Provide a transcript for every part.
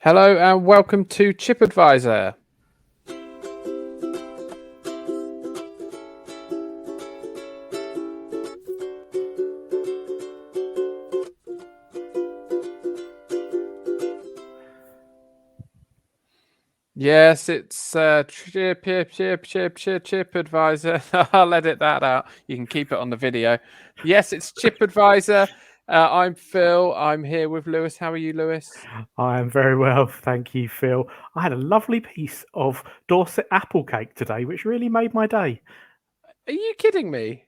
Hello and welcome to Chip Advisor. Yes, it's Chip Advisor. I'll edit that out. You can keep it on the video. Yes, it's Chip Advisor. I'm Phil. I'm here with Lewis. How are you, Lewis? I am very well, thank you, Phil. I had a lovely piece of Dorset apple cake today, which really made my day. Are you kidding me?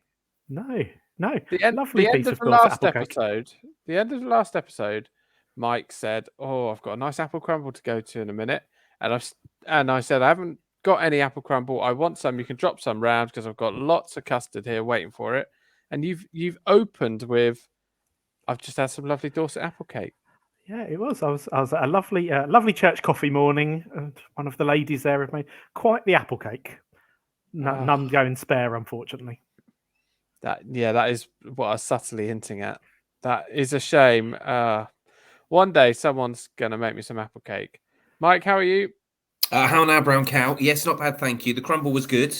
No, no, The end. lovely The end piece of of the Dorset last apple cake. episode. The end of the last episode. Mike said, "Oh, I've got a nice apple crumble to go to in a minute," and I said, "I haven't got any apple crumble. I want some. You can drop some round because I've got lots of custard here waiting for it." And you've opened with, "I've just had some lovely Dorset apple cake." Yeah, it was. I was at a lovely church coffee morning, and one of the ladies there had made quite the apple cake. None Oh, going spare, unfortunately. that is what I was subtly hinting at. That is a shame. One day someone's gonna make me some apple cake. Mike, how are you? How now, brown cow? Yes, not bad, thank you. The crumble was good.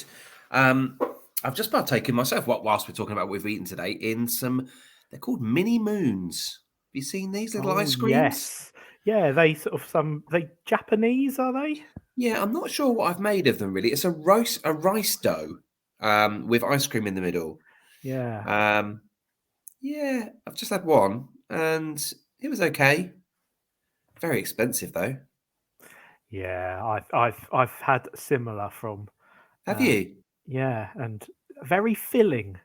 Um, I've just partaken myself, whilst we're talking about what we've eaten today, in some, they're called mini moons. Have you seen these little Oh ice creams? yes, yeah. They Japanese, are they? Yeah, I'm not sure what I've made of them really. It's a rice dough with ice cream in the middle. Yeah, Um, yeah, I've just had one and it was okay. Very expensive though. yeah. I've had similar from. Have Uh, you? Yeah, and very filling.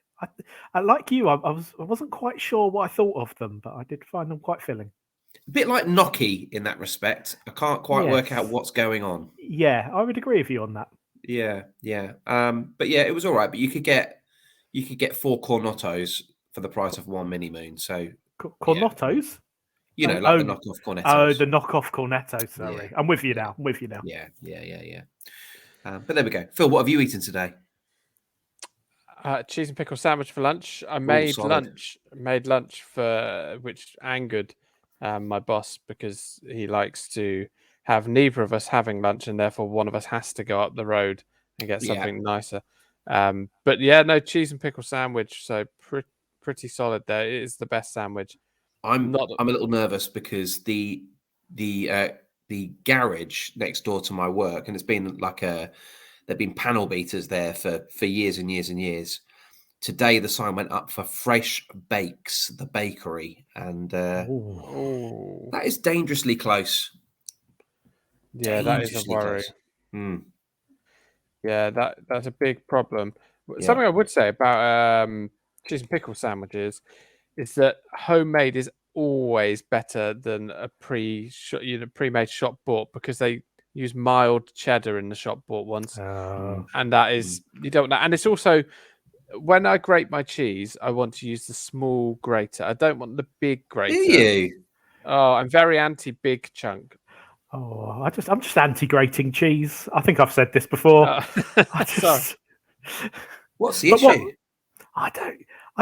I like you. I wasn't quite sure what I thought of them, but I did find them quite filling. A bit like gnocchi in that respect. I can't quite work out Yes. what's going on. Yeah, I would agree with you on that. Yeah, yeah. But yeah, it was all right. But you could get four cornettos for the price of one mini moon. So yeah, Cornettos. like the knockoff Oh, cornettos. the knockoff cornetto. Yeah, Sorry, I'm with you yeah, now. I'm with you now. yeah. But there we go. Phil, what have you eaten today? Cheese and pickle sandwich for lunch. I Oh, made solid. lunch. Made lunch for which angered my boss because he likes to have neither of us having lunch, and therefore one of us has to go up the road and get Yeah, something nicer. But yeah, no cheese and pickle sandwich. So pretty solid there. It is the best sandwich. I'm Not I'm a little nervous because the garage next door to my work, and it's been like there've been panel beaters there for years and years and years. Today the sign went up for Fresh Bakes, the bakery, and Oh, oh that is dangerously close. yeah, that is a Dangerously worry. close. Mm. Yeah, that's a big problem. Yeah. Something I would say about cheese and pickle sandwiches is that homemade is always better than a pre-made shop bought because they use mild cheddar in the shop bought ones, Mm. and that Mm. is you don't know. And it's also when I grate my cheese, I want to use the small grater. I don't want the big Do grater. you? Oh, I'm very anti big chunk. I'm just anti-grating cheese. I think I've said this before. Uh, I sorry. just, What's the but what issue? I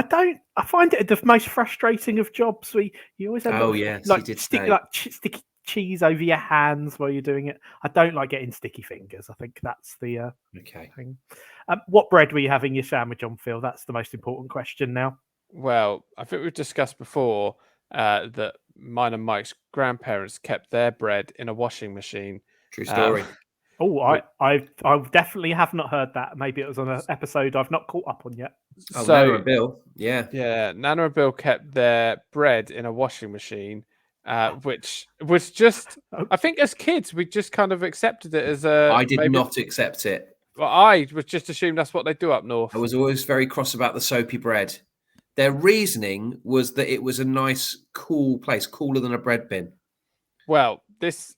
don't. I find it the most frustrating of jobs. Where you always end Oh up yes, you like did say. sticky cheese over your hands while you're doing it. I don't like getting sticky fingers. I think that's the Okay. thing. What bread were you having your sandwich on, Phil? That's the most important question now. Well, I think we've discussed before that mine and Mike's grandparents kept their bread in a washing machine. True Um, story. Oh, which, I definitely have not heard that. Maybe it was on an episode I've not caught up on yet. Oh, Nana so and Bill. Yeah. yeah, Nana and Bill kept their bread in a washing machine, which was just. Oh, I think as kids we just kind of accepted it as a I did maybe. not accept it. Well, I was just assumed that's what they do up I north. was always very cross about the soapy bread. Their reasoning was that it was a nice, cool place, cooler than a bread bin. Well, this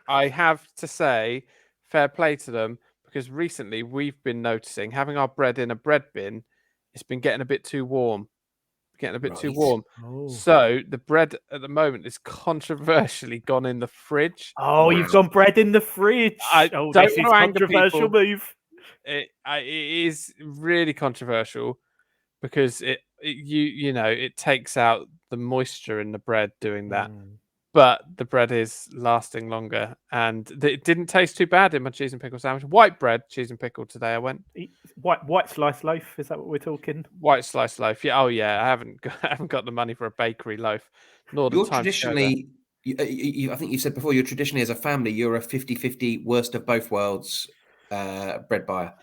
I have to say, fair play to them because recently we've been noticing having our bread in a bread bin, it's been getting a bit too warm. Getting a bit too Right. warm. oh, So the bread at the moment is controversially gone in the fridge. oh! You've Wow. gone bread in the fridge. I Oh, don't this want is to anger controversial people. move. It is really controversial because it takes out the moisture in the bread doing that. Mm. but the bread is lasting longer, and it didn't taste too bad in my cheese and pickle sandwich. White bread, cheese and pickle today. I went White slice loaf. Is that what we're talking? white sliced loaf. Yeah, oh yeah. I haven't got, I haven't got the money for a bakery loaf, nor the You're time to go there. traditionally, I think you said before, you're traditionally as a family, you're a 50-50 worst of both worlds bread buyer.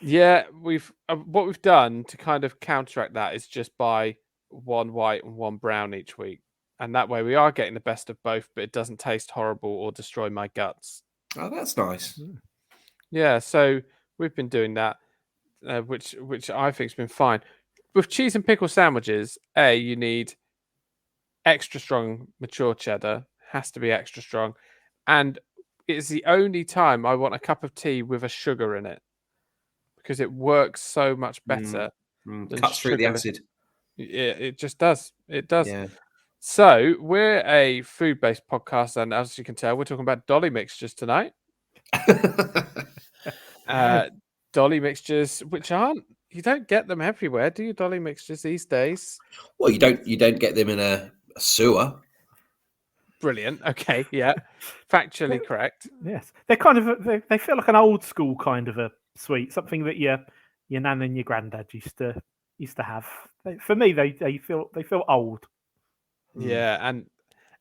Yeah, what we've done to kind of counteract that is just buy one white and one brown each week, and that way we are getting the best of both, but it doesn't taste horrible or destroy my guts. Oh, that's nice. Yeah, so we've been doing that, which I think's been fine. With cheese and pickle sandwiches, you need extra strong mature cheddar, has to be extra strong, and it's the only time I want a cup of tea with a sugar in it because it works so much better than Cuts through the sugarless. acid. Yeah, it just does. It does. Yeah. So we're a food-based podcast, and as you can tell, we're talking about Dolly Mixtures tonight. Dolly Mixtures, which you don't get them everywhere, do you? Dolly Mixtures these days. Well, you don't get them in a sewer. Brilliant. Okay, yeah, factually correct. Yes, they're kind of they feel like an old school kind of a sweet, something that your nan and your granddad used to have. For me, they feel old. Yeah,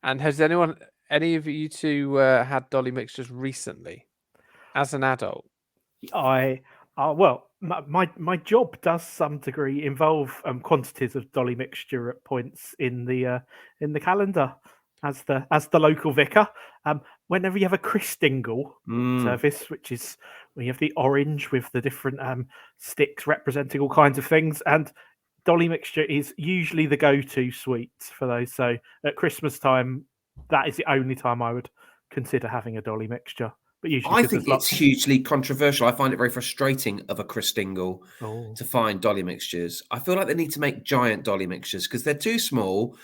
and has any of you two had Dolly Mixtures recently as an adult? Well, my job does some degree involve quantities of Dolly Mixture at points in the calendar as the local vicar. Whenever you have a Christingle service, which is when you have the orange with the different sticks representing all kinds of things, and Dolly Mixture is usually the go-to sweet for those. So at Christmas time, that is the only time I would consider having a Dolly Mixture. But usually, I think it's hugely controversial. I find it very frustrating of a Christingle to find Dolly Mixtures. I feel like they need to make giant Dolly Mixtures because they're too small,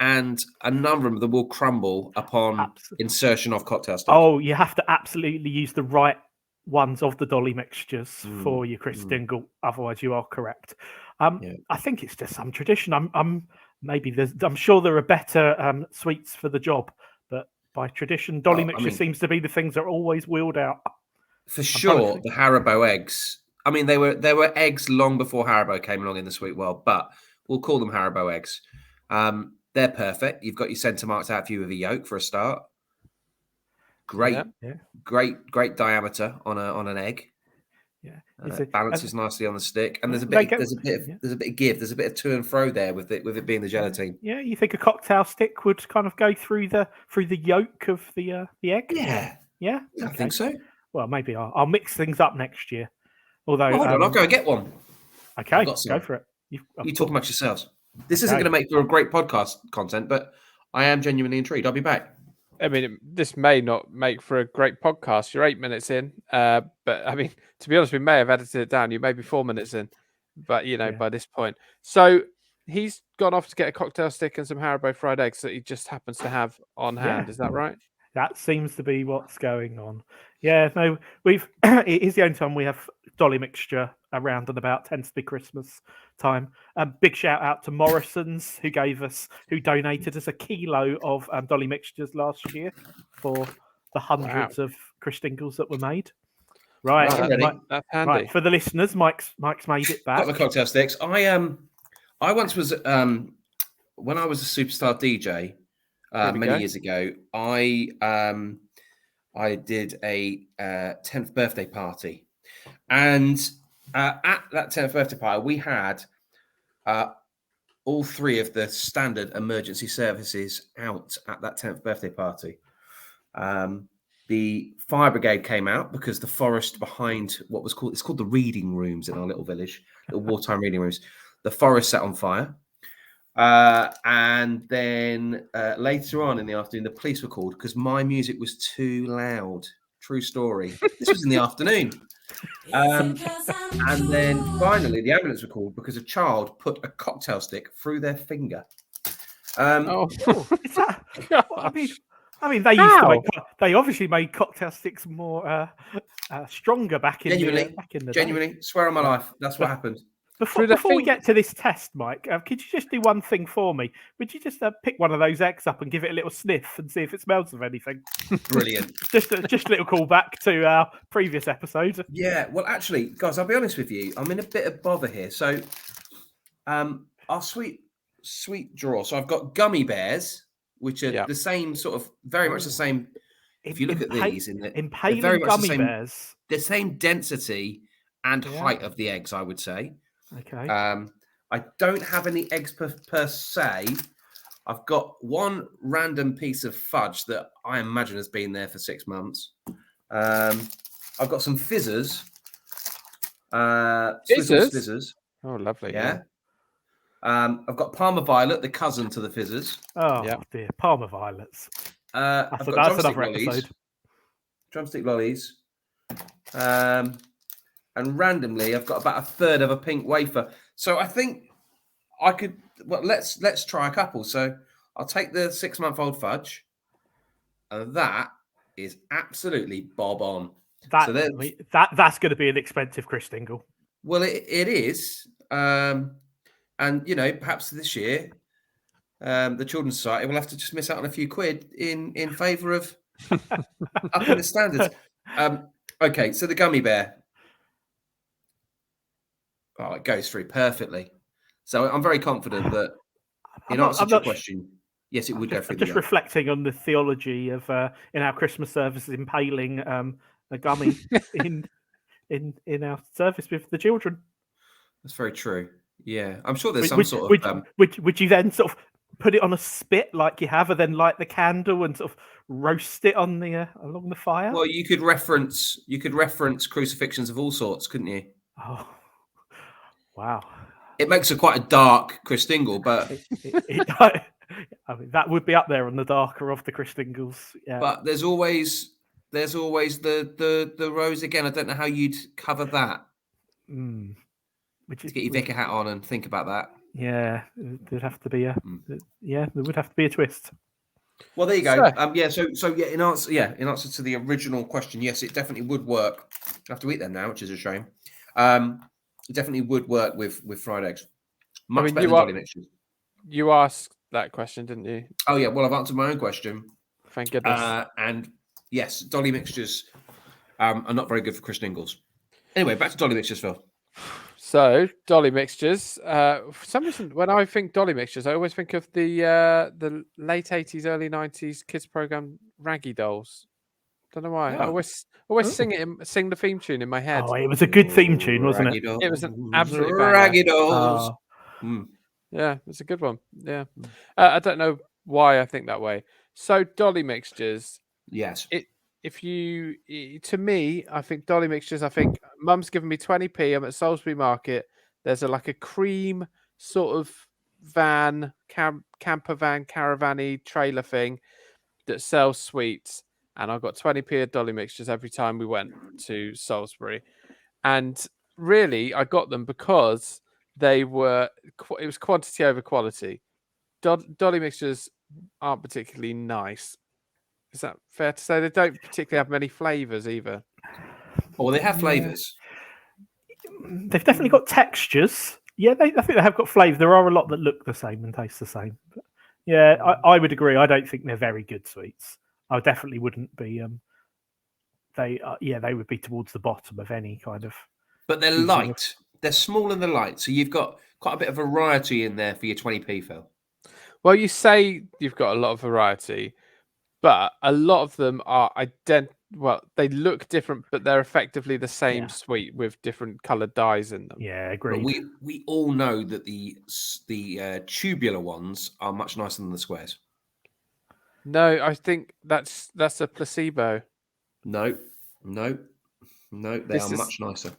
and a number of them will crumble upon insertion of cocktail sticks. Oh, you have to absolutely use the right ones of the Dolly Mixtures for your Christingle. Otherwise, you are correct. I think it's just some tradition. I'm sure there are better sweets for the job, but by tradition, Dolly Mixture seems to be the things that are always wheeled out. For sure, the Haribo eggs. I mean, there were eggs long before Haribo came along in the sweet world, but we'll call them Haribo eggs. They're perfect. You've got your centre marks out for you with a yolk for a start. Great diameter on an egg. Yeah, it balances nicely on the stick, and there's a bit of give. There's a bit of to and fro there with it being the gelatine. Yeah, you think a cocktail stick would kind of go through the yolk of the egg? Yeah, I think so. Well, maybe I'll mix things up next year. Although, hold on, I'll go and get one. Okay, go for it. You talk amongst yourselves. This isn't going to make for a great podcast content, but I am genuinely intrigued. I'll be back. I mean, this may not make for a great podcast. You're 8 minutes in, but I mean, to be honest, we may have edited it down. You may be 4 minutes in, but by this point. So he's gone off to get a cocktail stick and some Haribo fried eggs that he just happens to have on hand. Is that right? That seems to be what's going on. Yeah, no, it is the only time we have Dolly Mixture around and about. Tends to be Christmas time. Big shout out to Morrison's who donated us a kilo of Dolly Mixtures last year for the hundreds of Christingles that were made. Right, that's handy. Right, for the listeners, Mike's made it back. Got the cocktail sticks. I once was when I was a superstar DJ many years ago. I did a 10th birthday party, and at that 10th birthday party, we had all three of the standard emergency services out at that 10th birthday party. The fire brigade came out because the forest behind it's called the reading rooms in our little village, the wartime reading rooms. The forest set on fire. And then later on in the afternoon, the police were called because my music was too loud. True story. This was in the afternoon. And then finally, the ambulance were called because a child put a cocktail stick through their finger. Is that? I mean, they used to make. They obviously made cocktail sticks more stronger back in the day. Genuinely, swear on my life, that's what happened. Before we get to this test, Mike, could you just do one thing for me? Would you just pick one of those eggs up and give it a little sniff and see if it smells of anything? Brilliant. just a little callback to our previous episode. Yeah, well, actually, guys, I'll be honest with you. I'm in a bit of bother here. So, our sweet drawer. So I've got gummy bears, which are the same sort of, very much the same. If you look at these, impaling very much gummy the same, bears, the same density and height of the eggs, I would say. Okay. I don't have any eggs per se. I've got one random piece of fudge that I imagine has been there for 6 months. I've got some fizzers. Fizzers. Oh, lovely. Yeah. I've got Parma Violet, the cousin to the fizzers. Oh dear, Parma Violets. I've got that's drumstick another lollies. episode. Drumstick lollies. And randomly, I've got about a third of a pink wafer. So I think I could. Well, let's try a couple. So I'll take the 6-month-old fudge, and that is absolutely bob on. That's going to be an expensive Christingle. Well, it is, and perhaps this year, the Children's Society will have to just miss out on a few quid in favour of upping the standards. Okay, so the gummy bear. Oh, it goes through perfectly. So I'm very confident that in answer to your question, yes, it would go through. I'm just reflecting on the theology of in our Christmas services impaling a gummy in our service with the children. That's very true. Yeah, I'm sure there's some sort of. Would you then sort of put it on a spit like you have, and then light the candle and sort of roast it on the along the fire? Well, you could reference crucifixions of all sorts, couldn't you? Oh, wow! It makes it quite a dark Christingle, but I mean, that would be up there on the darker of the Christingles. Yeah. But there's always the rose again. I don't know how you'd cover that. To get your vicar hat on and think about that. Yeah, there'd have to be there would have to be a twist. Well, there you go. In answer to the original question, yes, it definitely would work. I have to eat them now, which is a shame. It definitely would work with fried eggs. Much better than Dolly Mixtures. You asked that question, didn't you? Oh yeah. Well, I've answered my own question. Thank goodness. And yes, Dolly Mixtures are not very good for Christingles. Anyway, back to Dolly Mixtures, Phil. So, Dolly Mixtures. For some reason, when I think Dolly Mixtures, I always think of the late 80s, early 90s kids program Raggy Dolls. Don't know why. I always sing the theme tune in my head. Oh, it was a good theme tune, wasn't Raggy it? Dolls. It was an absolute Raggy Dolls. Yeah, it's a good one. Yeah. I don't know why I think that way. So, Dolly Mixtures. Yes. To me, I think Dolly Mixtures, I think Mum's given me 20p. I'm at Salisbury Market. There's a cream sort of camper van, caravan-y trailer thing that sells sweets. And I got 20p of Dolly Mixtures every time we went to Salisbury. And really, I got them because it was quantity over quality. Dolly Mixtures aren't particularly nice. Is that fair to say? They don't particularly have many flavours either. Oh, well, they have flavours. They've definitely got textures. Yeah, I think they have got flavour. There are a lot that look the same and taste the same. But yeah, I would agree. I don't think they're very good sweets. I definitely wouldn't be. They would be towards the bottom of any kind of. But they're light. They're small and they're light. So you've got quite a bit of variety in there for your 20p, Phil. Well, you say you've got a lot of variety. But a lot of them are they look different, but they're effectively the same sweet with different coloured dyes in them. Yeah, agreed. But we all know that the tubular ones are much nicer than the squares. No, I think that's a placebo. No, they are much nicer.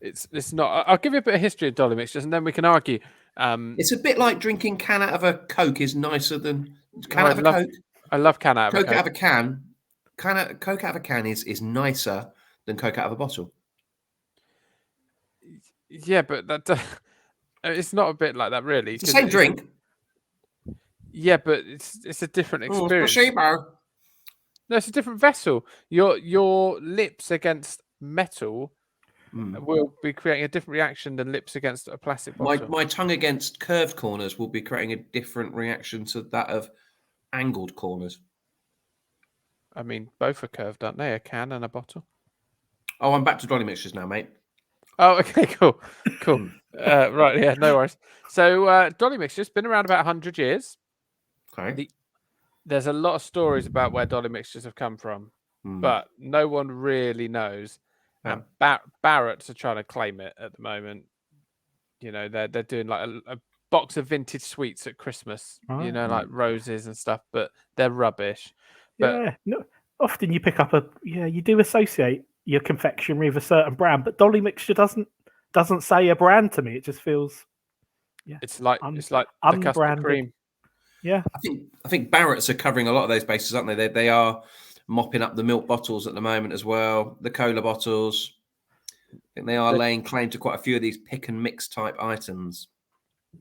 It's not. I'll give you a bit of history of Dolly Mixtures, and then we can argue. It's a bit like drinking can out of a Coke is nicer than can out of a Coke. I love can out of a Coke. Coke out of a can. Coke out of a can is nicer than Coke out of a bottle. Yeah, but that it's not a bit like that, really. It's the same drink. Yeah, but it's a different experience. Placebo. No, it's a different vessel. Your lips against metal will be creating a different reaction than lips against a plastic bottle. My tongue against curved corners will be creating a different reaction to that of angled corners. I mean, both are curved, aren't they? A can and a bottle. Oh, I'm back to Dolly Mixtures now, mate. Oh, okay, cool. Right, yeah, no worries. So Dolly Mixtures been around about 100 years. Okay. There's a lot of stories about where Dolly Mixtures have come from, but no one really knows. And Barrett's are trying to claim it at the moment. You know, they're doing like a box of vintage sweets at Christmas. You know, like roses and stuff, but they're rubbish. But Yeah, no, often you pick up you do associate your confectionery with a certain brand, but Dolly Mixture doesn't say a brand to me. It just feels it's like the custard unbranded. cream. Yeah, I think Barrett's are covering a lot of those bases, aren't they? They are mopping up the milk bottles at the moment as well, the cola bottles. I think they are laying claim to quite a few of these pick and mix type items.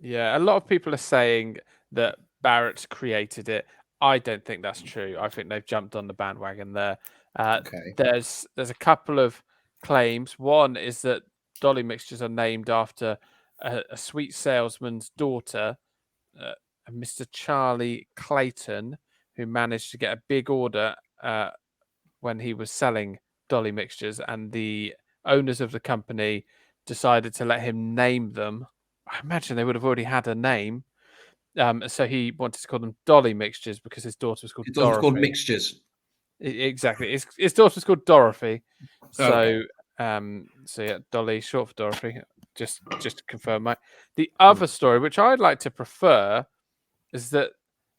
Yeah, a lot of people are saying that Barrett's created it. I don't think that's true. I think they've jumped on the bandwagon there. Okay. There's a couple of claims. One is that Dolly Mixtures are named after a sweet salesman's daughter, Mr. Charlie Clayton, who managed to get a big order when he was selling Dolly Mixtures, and the owners of the company decided to let him name them. I imagine they would have already had a name. So he wanted to call them Dolly Mixtures because his daughter was called It's Dorothy. called Mixtures. Exactly. His daughter was called Dorothy. So, Okay. so yeah, Dolly, short for Dorothy. Just to confirm, mate. The other story, which I'd like to prefer, is that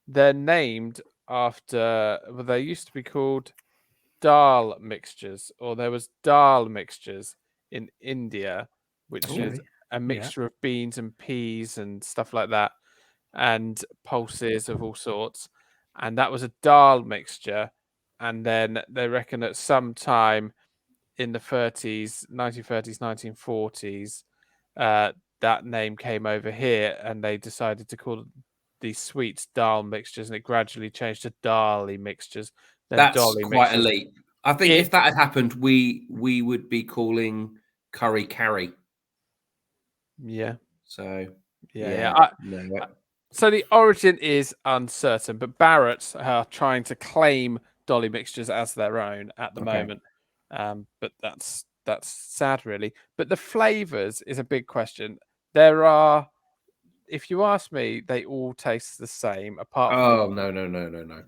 they're named after. Well, they used to be called dal mixtures, or there was dal mixtures in India, which is a mixture of beans and peas and stuff like that, and pulses of all sorts. And that was a dal mixture. And then they reckon at some time in the 1930s, 1940s, that name came over here, and they decided to call these sweets dal mixtures, and it gradually changed to Dolly Mixtures. Then That's Dolly quite Mixtures. elite. I think if that had happened, we would be calling curry carry. Yeah. So So the origin is uncertain, but Barrett's are trying to claim Dolly Mixtures as their own at the moment. But that's sad, really. But the flavors is a big question. There are, if you ask me, they all taste the same apart from. No.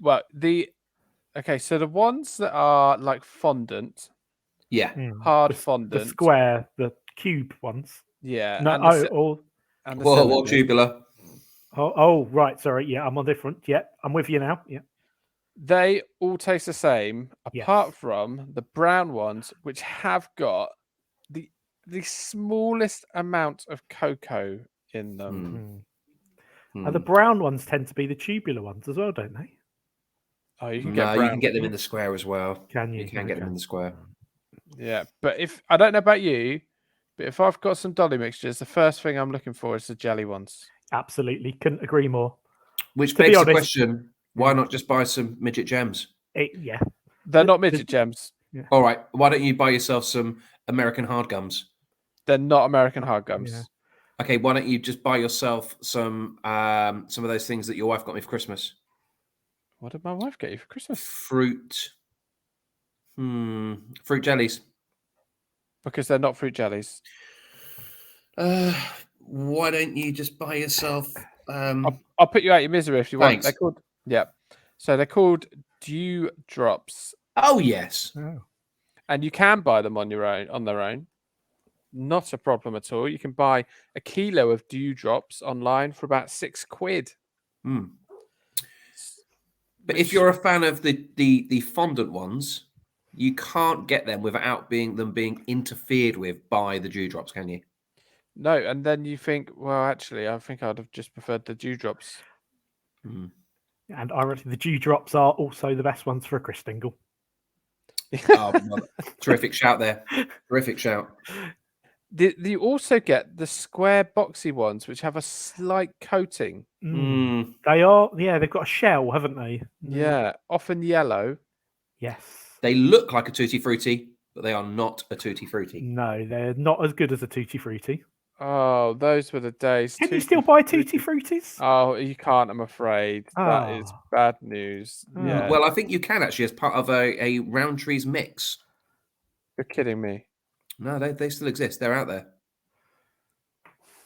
Well, so the ones that are like fondant, hard fondant, the square, the cube ones. yeah, No, and the What tubular? Oh, right. Sorry. Yeah, I'm on different. Yeah, I'm with you now. Yeah. they all taste the same, apart from the brown ones, which have got the smallest amount of cocoa in them. The brown ones tend to be the tubular ones as well, don't they? Oh, you can you can get them in the square as well. Can you? You can get them in the square. Yeah, but if I don't know about you, but if I've got some Dolly Mixtures, the first thing I'm looking for is the jelly ones. Absolutely, couldn't agree more. Which begs the question: why not just buy some midget gems? They're not midget gems. Yeah. All right, why don't you buy yourself some American hard gums? They're not American hard gums. Yeah. Okay, why don't you just buy yourself some of those things that your wife got me for Christmas? What did my wife get you for Christmas? Fruit jellies. Because they're not fruit jellies. Why don't you just buy yourself? I'll put you out your misery if you want. Thanks. So they're called dew drops. Oh yes. Oh. And you can buy them on their own. Not a problem at all. You can buy a kilo of dew drops online for about £6. But if you're a fan of the fondant ones, you can't get them without them being interfered with by the dewdrops, can you? No, and then you think, well, actually, I think I'd have just preferred the dewdrops. And ironically, the dewdrops are also the best ones for a Christingle. Terrific shout there. Terrific shout. You also get the square boxy ones, which have a slight coating. They are, they've got a shell, haven't they? Yeah, often yellow. Yes. They look like a Tutti Frutti, but they are not a tutti frutti. No, they're not as good as a Tutti Frutti. Oh, those were the days. Can you still buy Tutti Fruities? Oh, you can't. I'm afraid that is Oh. bad news. Oh. Yeah, Well, I think you can actually as part of a Roundtree's mix. you're kidding me. No, they still exist. They're out there.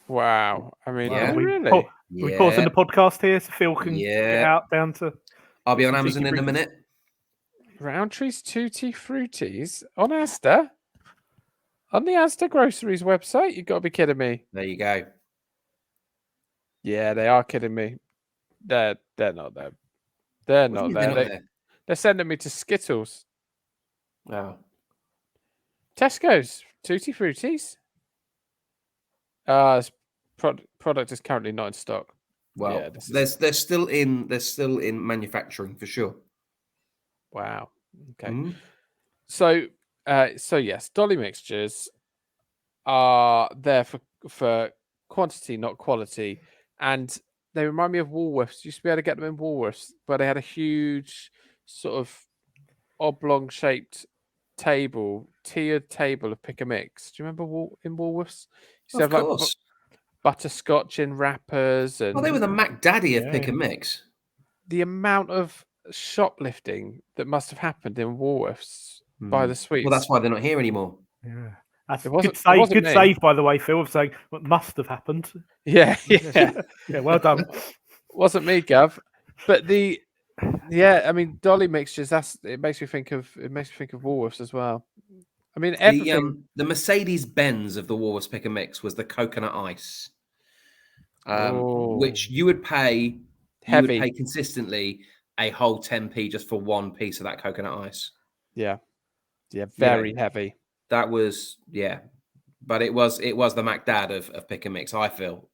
Wow. I mean, Yeah. are they we, really? pa- we pausing the podcast here so Phil can get Yeah. out down to. I'll be on Tutti Amazon in a Fruities. minute. Roundtree's Tutti Fruities on Asda? On the Asda Groceries website? You've got to be kidding me. There you go. Yeah, they are kidding me. They're not there. They're What do you not mean there. they're not there? They're sending me to Skittles. Oh. Tesco's Tutti Fruities. Product is currently not in stock. Well, Yeah, this is- they're still in manufacturing for sure. Wow. Okay. Mm. So yes, Dolly Mixtures are there for quantity, not quality, and they remind me of Woolworths. You used to be able to get them in Woolworths, where they had a huge sort of oblong shaped tiered table of pick a mix. Do you remember in Woolworths? You used to Of have like course. butterscotch in wrappers, and Well, they were the MacDaddy of Yeah, pick yeah. and mix. the amount of shoplifting that must have happened in Woolworths by the sweets. Well, that's why they're not here anymore. Yeah. That's It wasn't- good it save. wasn't Good me. save, by the way, Phil, of saying what must have happened. Yeah, yeah. Yeah, well done. Wasn't me, Gav. But I mean, Dolly Mixtures. It makes me think of Woolworths as well. I mean, everything. The Mercedes Benz of the Woolworths pick and mix was the coconut ice, which you would pay Heavy. consistently a whole 10p just for one piece of that coconut ice. Yeah, very heavy. That was but it was the MacDad of pick and mix. I feel,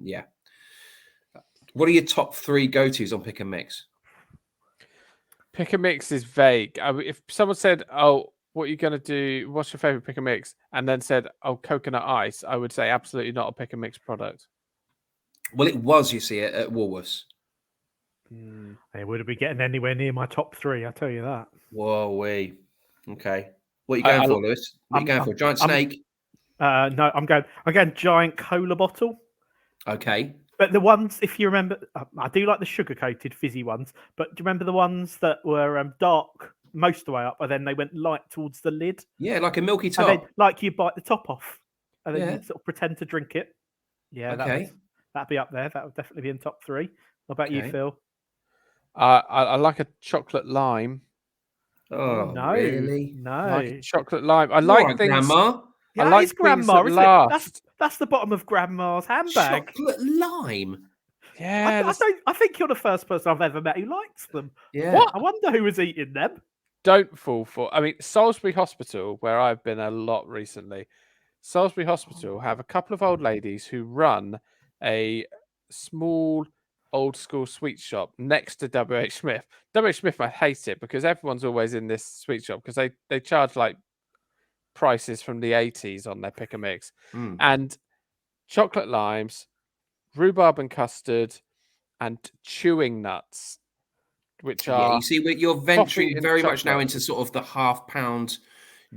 yeah. What are your top 3 go-tos on pick and mix? Pick and mix is vague. If someone said, "Oh, what are you gonna do? What's your favorite pick and mix?" and then said, "Oh, coconut ice," I would say absolutely not a pick and mix product. Well, it was, you see, at Woolworths. They wouldn't be getting anywhere near my top 3. I tell you that. Whoa, okay. What are you going for, Lewis? What are you going for? Giant snake? No, I'm going giant cola bottle. Okay. But the ones, if you remember, I do like the sugar-coated fizzy ones. But do you remember the ones that were dark most of the way up, and then they went light towards the lid? Yeah, like a milky And then, top. like you bite the top off, and then Yeah. you sort of pretend to drink it. Yeah, Okay. that'd be up there. That would definitely be in top 3. What about you, Okay. Phil? I like a chocolate lime. Oh, no, really? I no. like a chocolate lime. I All like right, things. Grandma. Yeah, I that like is things grandma, that isn't it? last. That's the bottom of grandma's handbag. Chocolate lime. Yeah, I think you're the first person I've ever met who likes them. Yeah. What? I wonder who was eating them. don't fall for. I mean, Salisbury Hospital, where I've been a lot recently. Salisbury Hospital have a couple of old ladies who run a small old school sweet shop next to WH Smith. WH Smith, I hate it because everyone's always in this sweet shop because they charge like prices from the 80s on their pick and mix. Mm. And chocolate limes, rhubarb and custard, and chewing nuts, which Yeah, are you see, you're venturing coffee and very much now chocolate. into sort of the £half-pound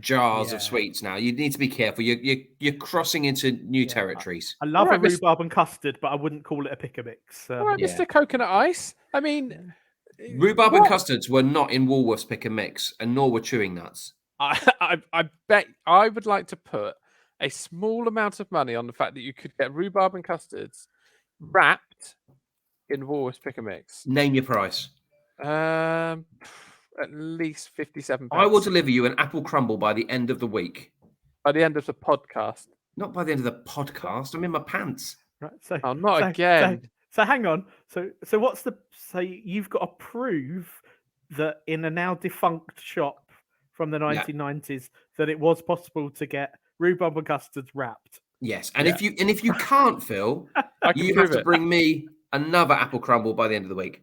jars Yeah. of sweets. Now you need to be careful. You're crossing into new territories. I love Alright, a Mr. rhubarb and custard, but I wouldn't call it a pick a mix. All right, yeah. Mr. Coconut Ice. I mean, Rhubarb and what? custards were not in Woolworths pick and mix, and nor were chewing nuts. I bet I would like to put a small amount of money on the fact that you could get rhubarb and custards wrapped in Woolworths pick and mix. Name your price. At least 57 I will pence deliver you an apple crumble by the end of the week. by the end of the podcast. Not by the end of the podcast. I'm in my pants. Right, so Oh, not so- again. So hang on. So what's the? So you've got to prove that in a now defunct shop from the 1990s that it was possible to get rhubarb and custards wrapped. Yes, and if you can't, Phil, I can you have prove to it. bring me another apple crumble by the end of the week.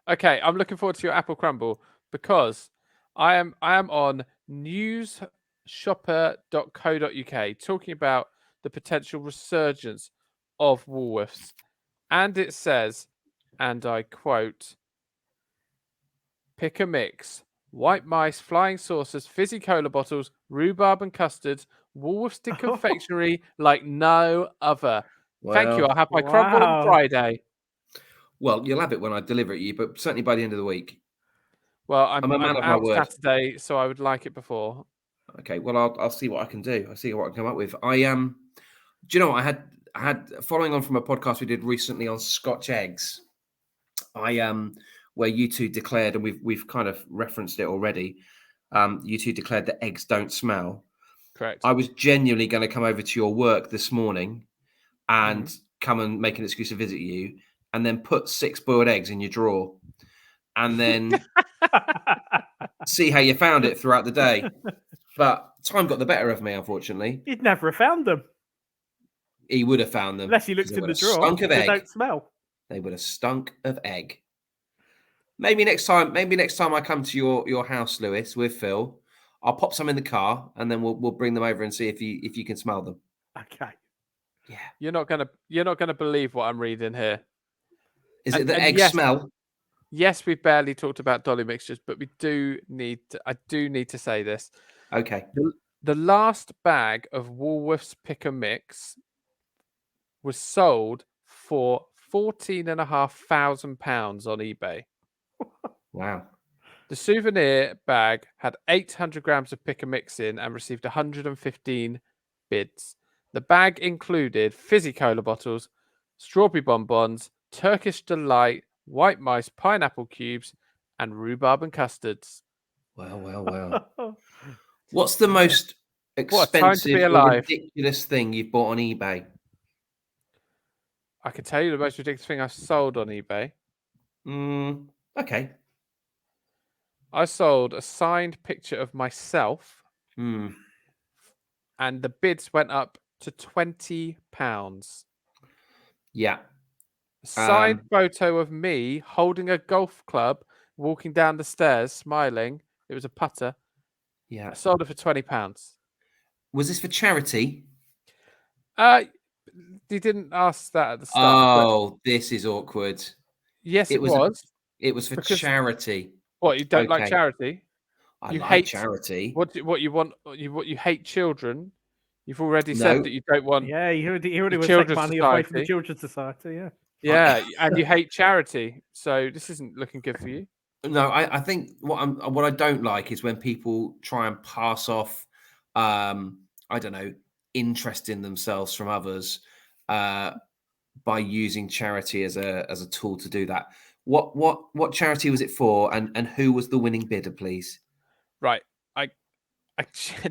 Okay, I'm looking forward to your apple crumble because I am on newsshopper.co.uk talking about the potential resurgence of Woolworths. And it says, and I quote, pick a mix white mice, flying saucers, fizzy cola bottles, rhubarb and custards, Woolworths confectionery like no other. Thank you. Well, I'll have my crumble on Wow. Friday. well, you'll have it when I deliver it to you, but certainly by the end of the week. Well, I'm a man I'm of my out word. Saturday, so I would like it before. Okay, well, I'll see what I can do. I'll see what I can come up with. Do you know what I had following on from a podcast we did recently on Scotch eggs. Where you two declared, and we've kind of referenced it already. You two declared that eggs don't smell. Correct. I was genuinely going to come over to your work this morning and Mm-hmm. come and make an excuse to visit you, and then put 6 boiled eggs in your drawer, and then see how you found it throughout the day. But time got the better of me, unfortunately. You'd never have found them He would have found them unless you 'cause looked they in would the have drawer. stunk of They egg. don't smell. They would have stunk of egg. Maybe next time I come to your house, Lewis, with Phil, I'll pop some in the car and then we'll bring them over and see if you can smell them. Okay. Yeah. You're not gonna believe what I'm reading here. Is it the And egg yes, smell? yes, we've barely talked about Dolly Mixtures, but I do need to say this. Okay. The last bag of Woolworths Pick a Mix was sold for £14,500 on eBay. Wow. The souvenir bag had 800 grams of Pick a Mix in and received 115 bids. The bag included fizzy cola bottles, strawberry bonbons, Turkish delight, white mice, pineapple cubes, and rhubarb and custards. Wow. What's the most What a time to be expensive or alive. ridiculous thing you've bought on eBay? I can tell you the most ridiculous thing I sold on eBay. Okay. I sold a signed picture of myself, Hmm. and the bids went up to £20. Yeah. A signed photo of me holding a golf club, walking down the stairs, smiling. It was a putter. Yeah. I sold it for £20. Was this for charity? You didn't ask that at the start, but Oh, this is awkward. yes, It it was was. for Because charity. what, you don't like Okay. charity? I You like hate charity. what you want? You hate children. You've already said No. that you don't want Yeah, he already the was taking Children's money away from the Society. Children's Society. Yeah. Yeah, and you hate charity, so this isn't looking good for you. No, I think what I don't like is when people try and pass off, I don't know, interest in themselves from others by using charity as a tool to do that. What charity was it for, and who was the winning bidder, please? Right. I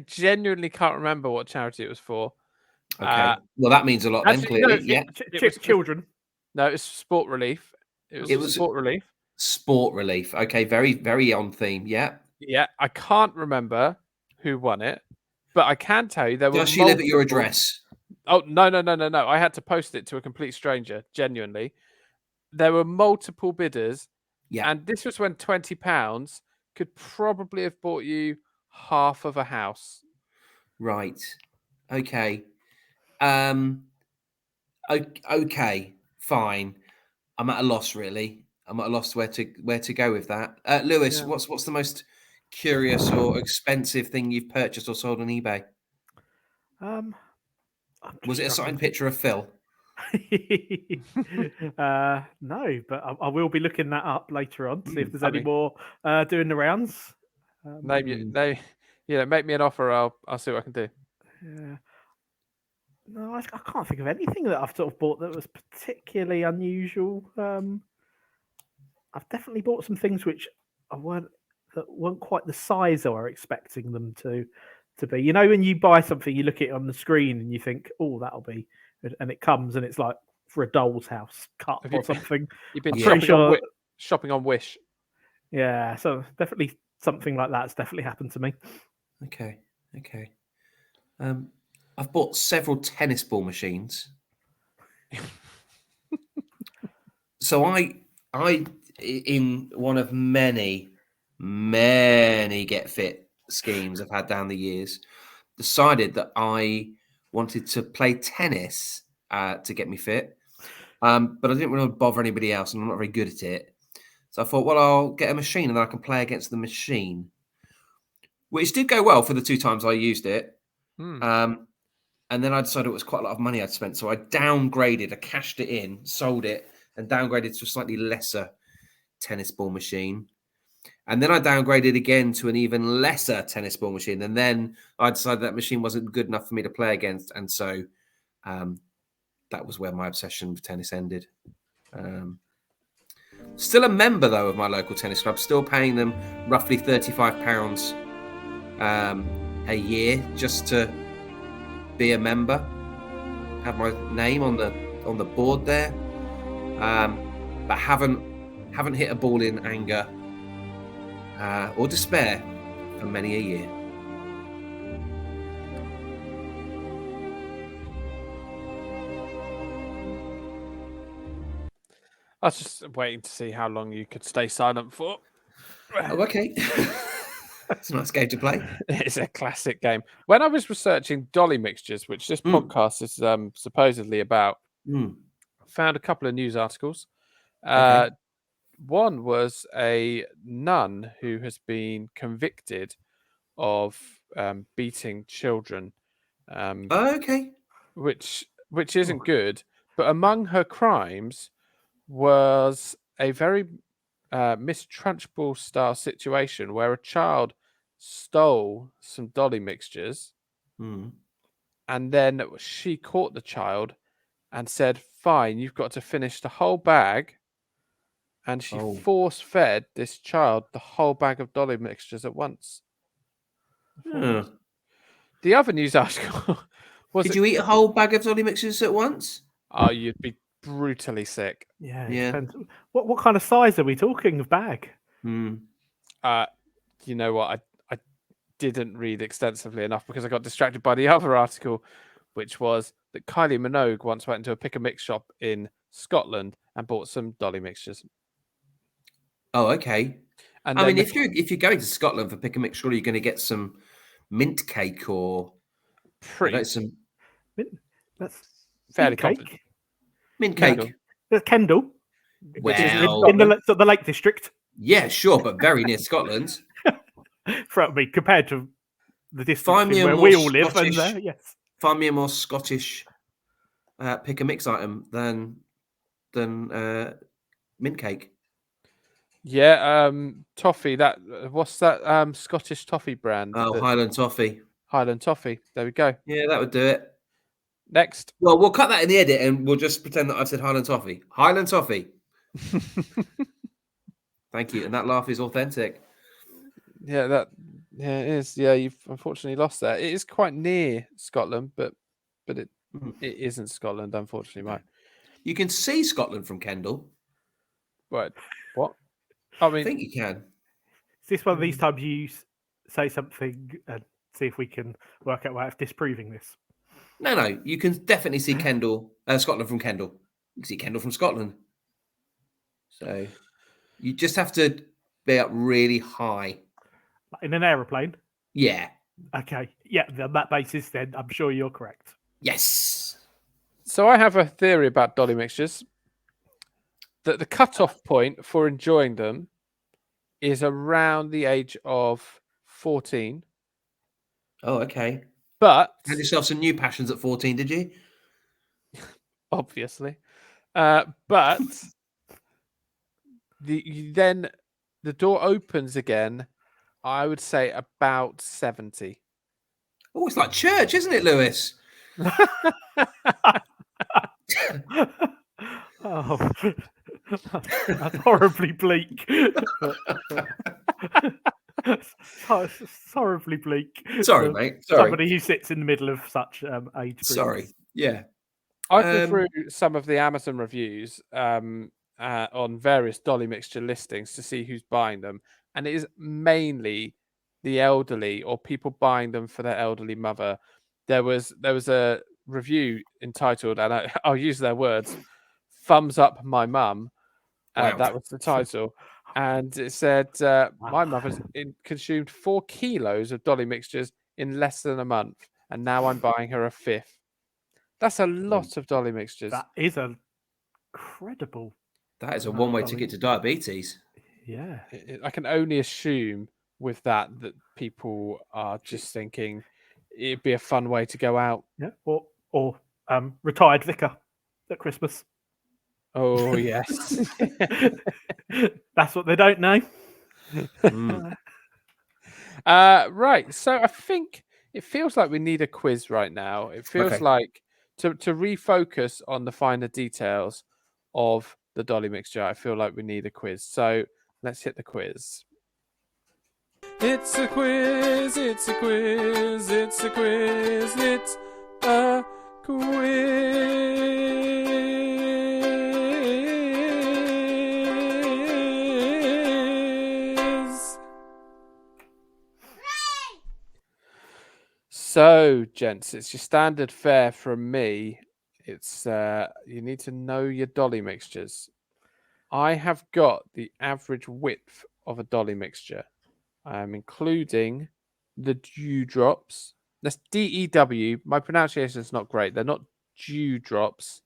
genuinely can't remember what charity it was for. Okay, well that means a lot then. Actually, no, Clearly, yeah, it was Children. no, it's Sport Relief. It was it for was Sport Relief. sport relief. Okay, very on theme. Yeah. Yeah, I can't remember who won it, but I can tell you there were Does she live at your multiple. address? Oh, no. I had to post it to a complete stranger, genuinely. There were multiple bidders, Yeah. and this was when £20 could probably have bought you half of a house. Right. Okay. Okay. Fine. I'm at a loss, really. I'm at a loss where to go with that. Lewis, Yeah. what's the most curious or expensive thing you've purchased or sold on eBay? I'm Was it a just signed picture of Phil? no, but I will be looking that up later on to see if there's I any mean- more doing the rounds. Maybe make me an offer. I'll see what I can do. Yeah. No, I can't think of anything that I've sort of bought that was particularly unusual. I've definitely bought some things which weren't quite the size I were expecting them to be. You know, when you buy something, you look at it on the screen and you think, "Oh, that'll be," and it comes and it's like for a doll's house cup Have or you- something. You've been I'm shopping pretty sure. shopping on Wish. Yeah, so definitely something like that's definitely happened to me. Okay. I've bought several tennis ball machines. So I in one of many get fit schemes I've had down the years, decided that I wanted to play tennis to get me fit, but I didn't want to bother anybody else, and I'm not very good at it. So I thought, well, I'll get a machine and then I can play against the machine, which did go well for the 2 times I used it. Hmm. And then I decided it was quite a lot of money I'd spent. So I downgraded, I cashed it in, sold it, and downgraded to a slightly lesser tennis ball machine. And then I downgraded again to an even lesser tennis ball machine. And then I decided that machine wasn't good enough for me to play against. And so that was where my obsession with tennis ended. Still a member, though, of my local tennis club, still paying them roughly £35 a year just to be a member, have my name on the board there, but haven't hit a ball in anger or despair for many a year. I was just waiting to see how long you could stay silent for. Oh, okay. It's a nice game to play. It's a classic game. When I was researching Dolly Mixtures, which this podcast is supposedly about, I found a couple of news articles. Okay. One was a nun who has been convicted of beating children, Okay. which isn't good. But among her crimes was a very Miss Trunchbull style situation where a child stole some Dolly mixtures, and then she caught the child and said, "Fine, you've got to finish the whole bag." And she force fed this child the whole bag of Dolly mixtures at once. The other news article was... Did you eat a whole bag of Dolly Mixtures at once? Oh, you'd be brutally sick. Yeah, it depends. What kind of size are we talking of bag? You know what? I didn't read extensively enough because I got distracted by the other article, which was that Kylie Minogue once went into a pick and mix shop in Scotland and bought some Dolly mixtures. Oh, okay. And I mean, if you're going to Scotland for pick and mix, surely you're going to get some mint cake or some That's fairly mint confident. Mint cake. Kendal, Well, which is in the Lake District. Yeah, sure, but very near Scotland. Compared to the distance Find me where we all live, yes. Find me a more Scottish pick and mix item than mint cake. Yeah, toffee. What's that Scottish toffee brand? Oh, Highland Toffee. Highland Toffee. There we go. Yeah, that would do it. Next. Well, we'll cut that in the edit and we'll just pretend that I've said Highland Toffee. Highland Toffee. Thank you. And that laugh is authentic. Yeah, it is. Yeah, you've unfortunately lost that. It is quite near Scotland, but it isn't Scotland, unfortunately, Mike. You can see Scotland from Kendal. Right. What? I mean, I think you can. Is this one of these times you say something and see if we can work out a way of disproving this? No. You can definitely see Scotland from Kendal. You can see Kendal from Scotland. So you just have to be up really high. In an aeroplane? Yeah. Okay. Yeah, on that basis, then I'm sure you're correct. Yes. So I have a theory about Dolly mixtures. That the cut-off point for enjoying them is around the age of 14. Oh, okay. But had yourself some new passions at 14, did you? Obviously. But then the door opens again, I would say about 70. Oh, it's like church, isn't it, Lewis? Oh, that's horribly bleak. It's horribly bleak. Sorry, mate. Sorry. Somebody who sits in the middle of such age groups. Sorry. Yeah. I've been through some of the Amazon reviews on various Dolly mixture listings to see who's buying them, and it is mainly the elderly or people buying them for their elderly mother. There was a review entitled, and I'll use their words, "Thumbs up my mum." Wow. That was the title. And it said, my mother's consumed 4 kilos of Dolly mixtures in less than a month, and now I'm buying her a 5th. That's a lot of Dolly mixtures. That is incredible. That is a one-way ticket to diabetes. Yeah. I can only assume with that people are just thinking it'd be a fun way to go out. Yeah. Or retired vicar at Christmas. Oh yes. That's what they don't know. Mm. Right. So I think it feels like we need a quiz right now. It feels Okay. like to refocus on the finer details of the Dolly mixture. I feel like we need a quiz. So let's hit the quiz. It's a quiz. It's a quiz. It's a quiz. It's a quiz. So, gents, it's your standard fare from me. It's you need to know your Dolly mixtures. I have got the average width of a Dolly mixture. I'm including the dewdrops. That's DEW. My pronunciation is not great. They're not dewdrops.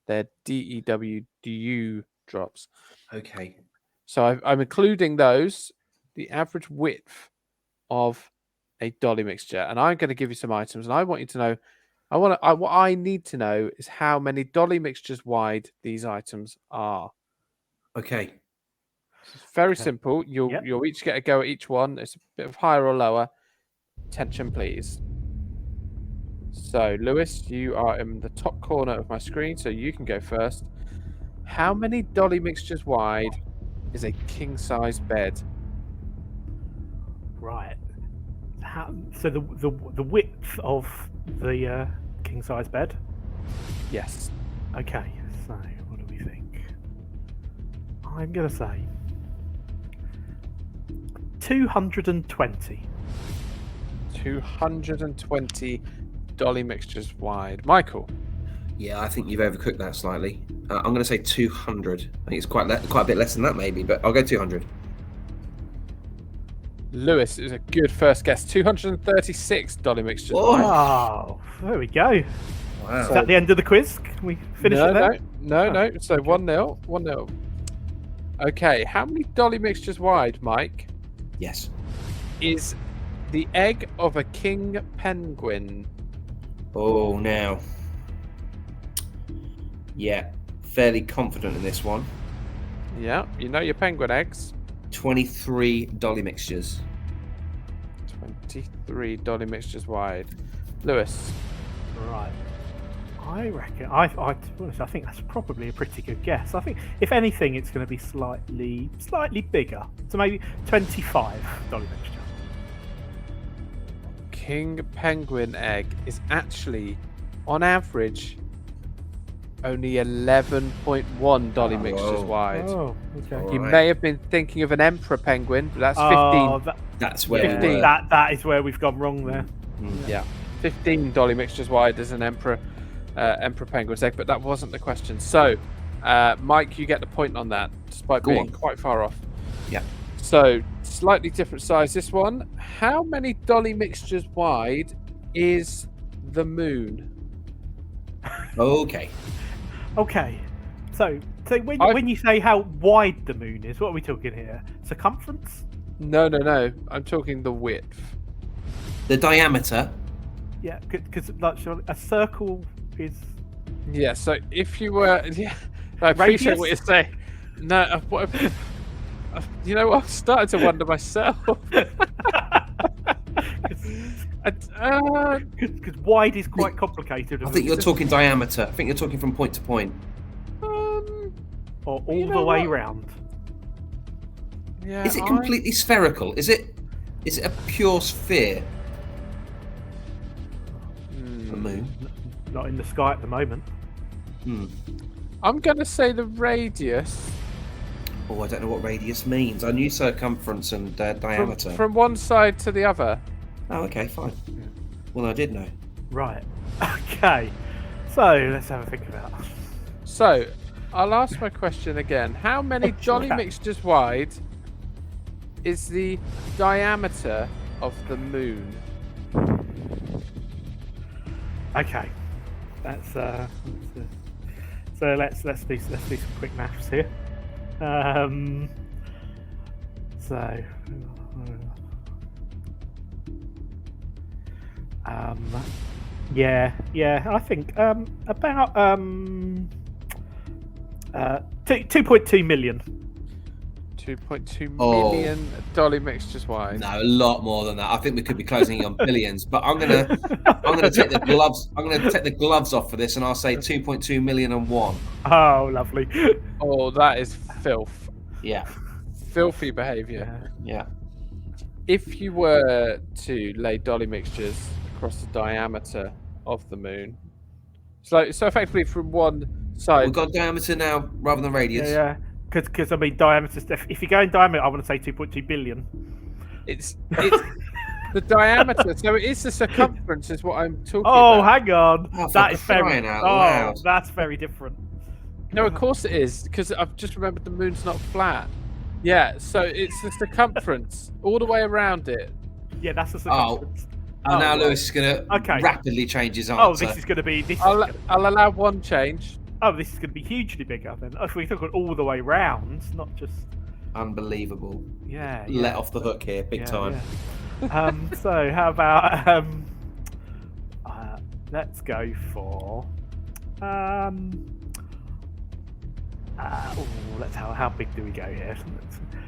They're DEW dewdrops. Okay. So I'm including those. The average width of a Dolly mixture, and I'm going to give you some items, and I want you to know. What I need to know is how many Dolly mixtures wide these items are. Okay. It's very Okay. simple. You'll Yep. you'll each get a go at each one. It's a bit of higher or lower. Attention, please. So, Lewis, you are in the top corner of my screen, so you can go first. How many Dolly mixtures wide is a king size bed? Right. So the width of the king size bed. Yes. Okay. So what do we think? I'm gonna say 220. 220 Dolly mixtures wide. Michael. Yeah, I think you've overcooked that slightly. I'm going to say 200. I think it's quite a bit less than that, maybe, but I'll go 200. Lewis is a good first guess. 236 Dolly mixtures Oh. wide. Oh, there we go. Wow. Is that the end of the quiz? Can we finish it there? No. So okay. 1-0. 1-0. Okay, how many Dolly mixtures wide, Mike, Yes. is the egg of a king penguin? Oh, now. Yeah, fairly confident in this one. Yeah, you know your penguin eggs. 23 Dolly mixtures. 23 Dolly mixtures wide. Lewis. Right. I reckon. To be honest, I think that's probably a pretty good guess. I think, if anything, it's going to be slightly bigger. So maybe 25 Dolly mixture. King penguin egg is actually, on average, only 11.1 Dolly mixtures whoa. wide. Oh, okay. All You right. may have been thinking of an emperor penguin, but that's 15. Oh, That's where we 15. were. that is where we've gone wrong there. Mm. Yeah, 15 Dolly mixtures wide as an emperor penguin's egg, but that wasn't the question. So, Mike, you get the point on that, despite Go being on. quite far off. Yeah. So, slightly different size this one. How many Dolly mixtures wide is the moon? Okay. Okay. So when you say how wide the moon is, what are we talking here? Circumference? No. I'm talking the width. The diameter. Yeah, because like surely a circle is. Yeah. So if you were, yeah, I appreciate what you're Radius? saying. No, you know what? I've started to wonder myself. Because wide is quite complicated. I think you're talking diameter. I think you're talking from point to point. or all you the know way what? round. Yeah. Is it completely spherical? Is it a pure sphere? The moon. Not in the sky at the moment. Hmm. I'm gonna say the radius Oh, I don't know what radius means. I knew circumference and diameter. from one side to the other. Oh, okay, fine. Well, I did know. Right. Okay. So let's have a think about. So, I'll ask my question again. How many Dolly Okay. mixtures wide is the diameter of the moon? Okay. That's so let's do some quick maths here. So, yeah, I think about 2.2 million. 2.2 Oh. million Dolly Mixtures wide. No, a lot more than that. I think we could be closing in on billions, but I'm gonna take the gloves. I'm gonna take the gloves off for this, and I'll say 2.2 million and one. Oh, lovely. Oh, that is filth. Yeah, Filthy behaviour. yeah. If you were to lay Dolly Mixtures across the diameter of the moon, so effectively from one side. We've got diameter now rather than radius. Yeah. Because I mean, diameter. If you go in diameter, I want to say 2.2 billion. It's the diameter, so it is the circumference, is what I'm talking Oh, about. hang on. Oh, for That is very. crying out loud. That's very different. No, of course it is, because I've just remembered the moon's not flat. Yeah, so it's the circumference all the way around it. Yeah, that's the circumference. And now right. Lewis is going to rapidly change his answer. Oh, this is going to be. I'll allow one change. Oh, this is going to be hugely bigger then. If we took it all the way round, not just. Unbelievable. Yeah. Let off the hook here, big time. Yeah. So how about let's go for let's how big do we go here?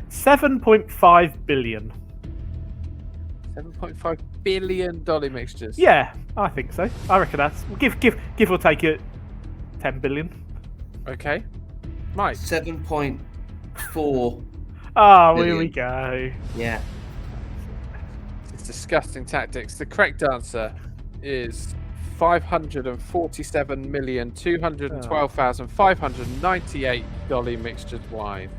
7.5 billion. 7.5 billion Dolly Mixtures. Yeah, I think so. I reckon that's give or take it 10 billion. Okay. Mike. 7.4. Oh, here we go. Yeah. It's disgusting tactics. The correct answer is 547,212,598 Dolly Mixtures wide.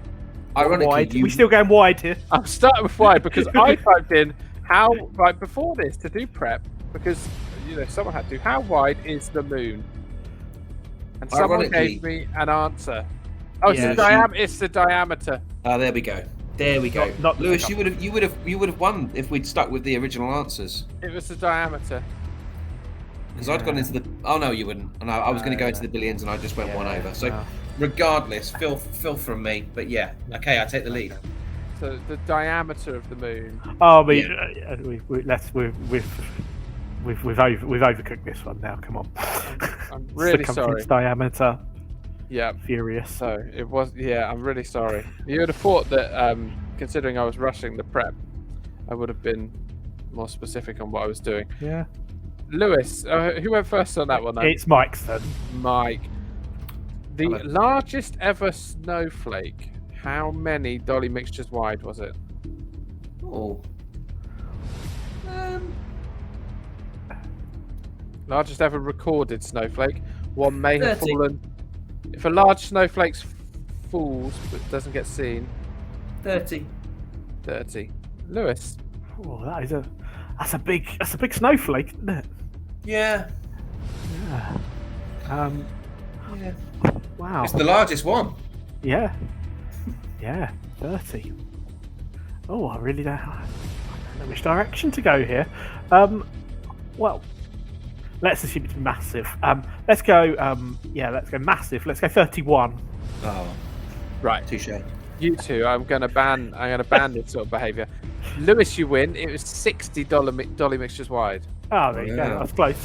Ironically, Wide. We're still going wide here. I'm starting with wide because I typed in how, right before this, to do prep, because someone had to. How wide is the moon? And someone gave me an answer. Oh, it's the diameter. Oh, there we go. There we go. Not Lewis, you would have won if we'd stuck with the original answers. It was the diameter. Because I'd gone into the. Oh no, you wouldn't. And I was going to go into the billions, and I just went one over. So, regardless, Phil from me. But yeah, okay, I take the lead. So the diameter of the moon. Oh, we've overcooked this one now. Come on. I'm really sorry. Diameter. Yeah. Furious. So it was. Yeah, I'm really sorry. You would have thought that, considering I was rushing the prep, I would have been more specific on what I was doing. Yeah. Lewis, who went first on that one? Then? It's Mike's turn. Mike. The largest ever snowflake. How many Dolly Mixtures wide was it? Oh. Largest ever recorded snowflake. One may have 30. fallen. If a large snowflake falls but doesn't get seen. 30. 30. Lewis. Oh, that's a big snowflake, isn't it? Yeah. Yeah. Yeah. Wow. It's the largest one. Yeah. Yeah. 30. Oh, I really don't know which direction to go here. Well, let's assume it's massive. Let's go. Let's go massive. Let's go 31. Oh, Right. touche. You two, I'm gonna ban this sort of behaviour. Lewis, you win. It was $60 Dolly Mixtures wide. Oh, there you go. That's close.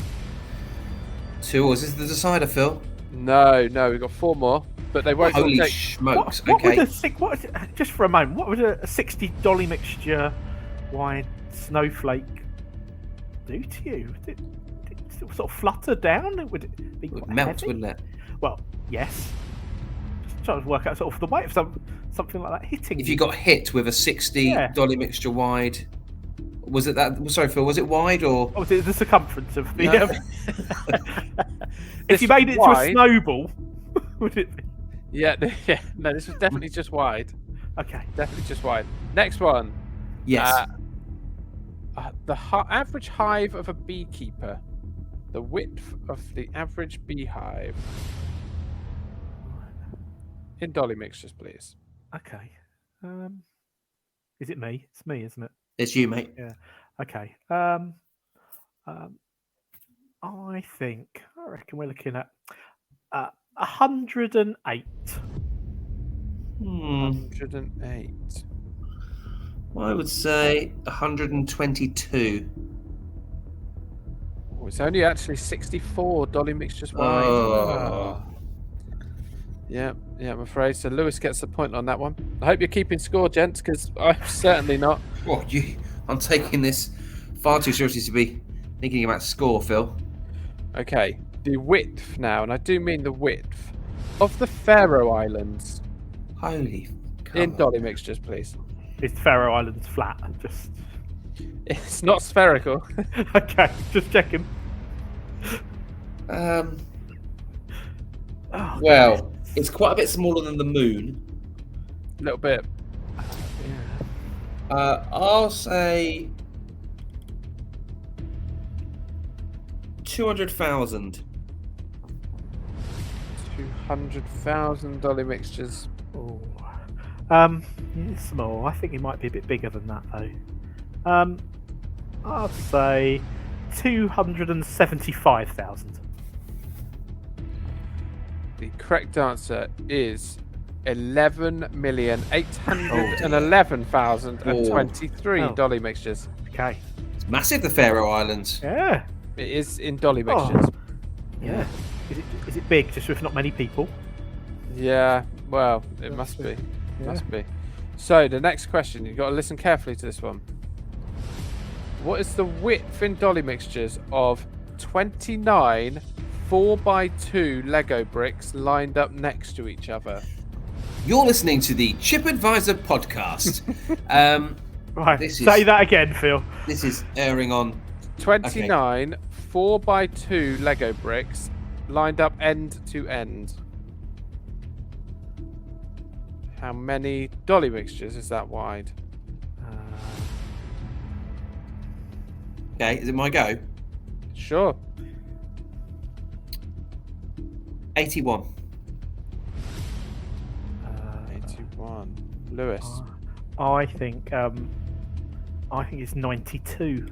2. Is this the decider, Phil? No, we've got 4 more, but they won't Holy take. smokes! What Okay. Just for a moment, what would a $60 Mixture wide snowflake do to you? Would it sort of flutter down? Would it be It would quite melt, heavy? wouldn't it? Well, yes. Just trying to work out sort of the weight of something like that hitting. If you got hit with a 60 Dolly Mixture wide, was it that? Sorry, Phil. Was it wide or? Oh, the circumference of the. No. If you made it to a snowball, would it be? Yeah. No, this was definitely just wide. Okay. Definitely just wide. Next one. Yes. The average hive of a beekeeper. The width of the average beehive. In Dolly Mixtures, please. Okay. Is it me? It's me, isn't it? It's you, mate. Yeah. Okay. I reckon we're looking at 108. 108. I would say 122. Oh, it's only actually 64 Dolly Mixtures wide. Oh. Yeah, I'm afraid. So Lewis gets the point on that one. I hope you're keeping score, gents, because I'm certainly not. Well, I'm taking this far too seriously to be thinking about score, Phil. Okay, the width now, and I do mean the width, of the Faroe Islands Holy in cow. Dolly Mixtures, please. Is Faroe Islands flat? Just It's not spherical. okay. Just checking. Oh, Well, it's quite a bit smaller than the moon. A little bit. yeah. I'll say 200,000. 200,000 Dolly Mixtures. Oh. It's small. I think it might be a bit bigger than that though. I'll say 275,000. The correct answer is 11,811,023 Oh. Dolly Mixtures. Okay. It's massive, the Faroe Islands. Yeah. It is in Dolly Oh. Mixtures. Yeah. Is it big? Just with not many people. Yeah, well, it That's must be. it. Must be. So the next question, you've got to listen carefully to this one. What is the width in Dolly Mixtures of 29 4x2 Lego bricks lined up next to each other? You're listening to the Chip Advisor podcast. Right. This Say is- that again, Phil. This is airing on 29 4x2 Lego bricks lined up end to end. How many Dolly Mixtures is that wide? Okay, is it my go? Sure. 81. 81. Lewis. I think it's 92.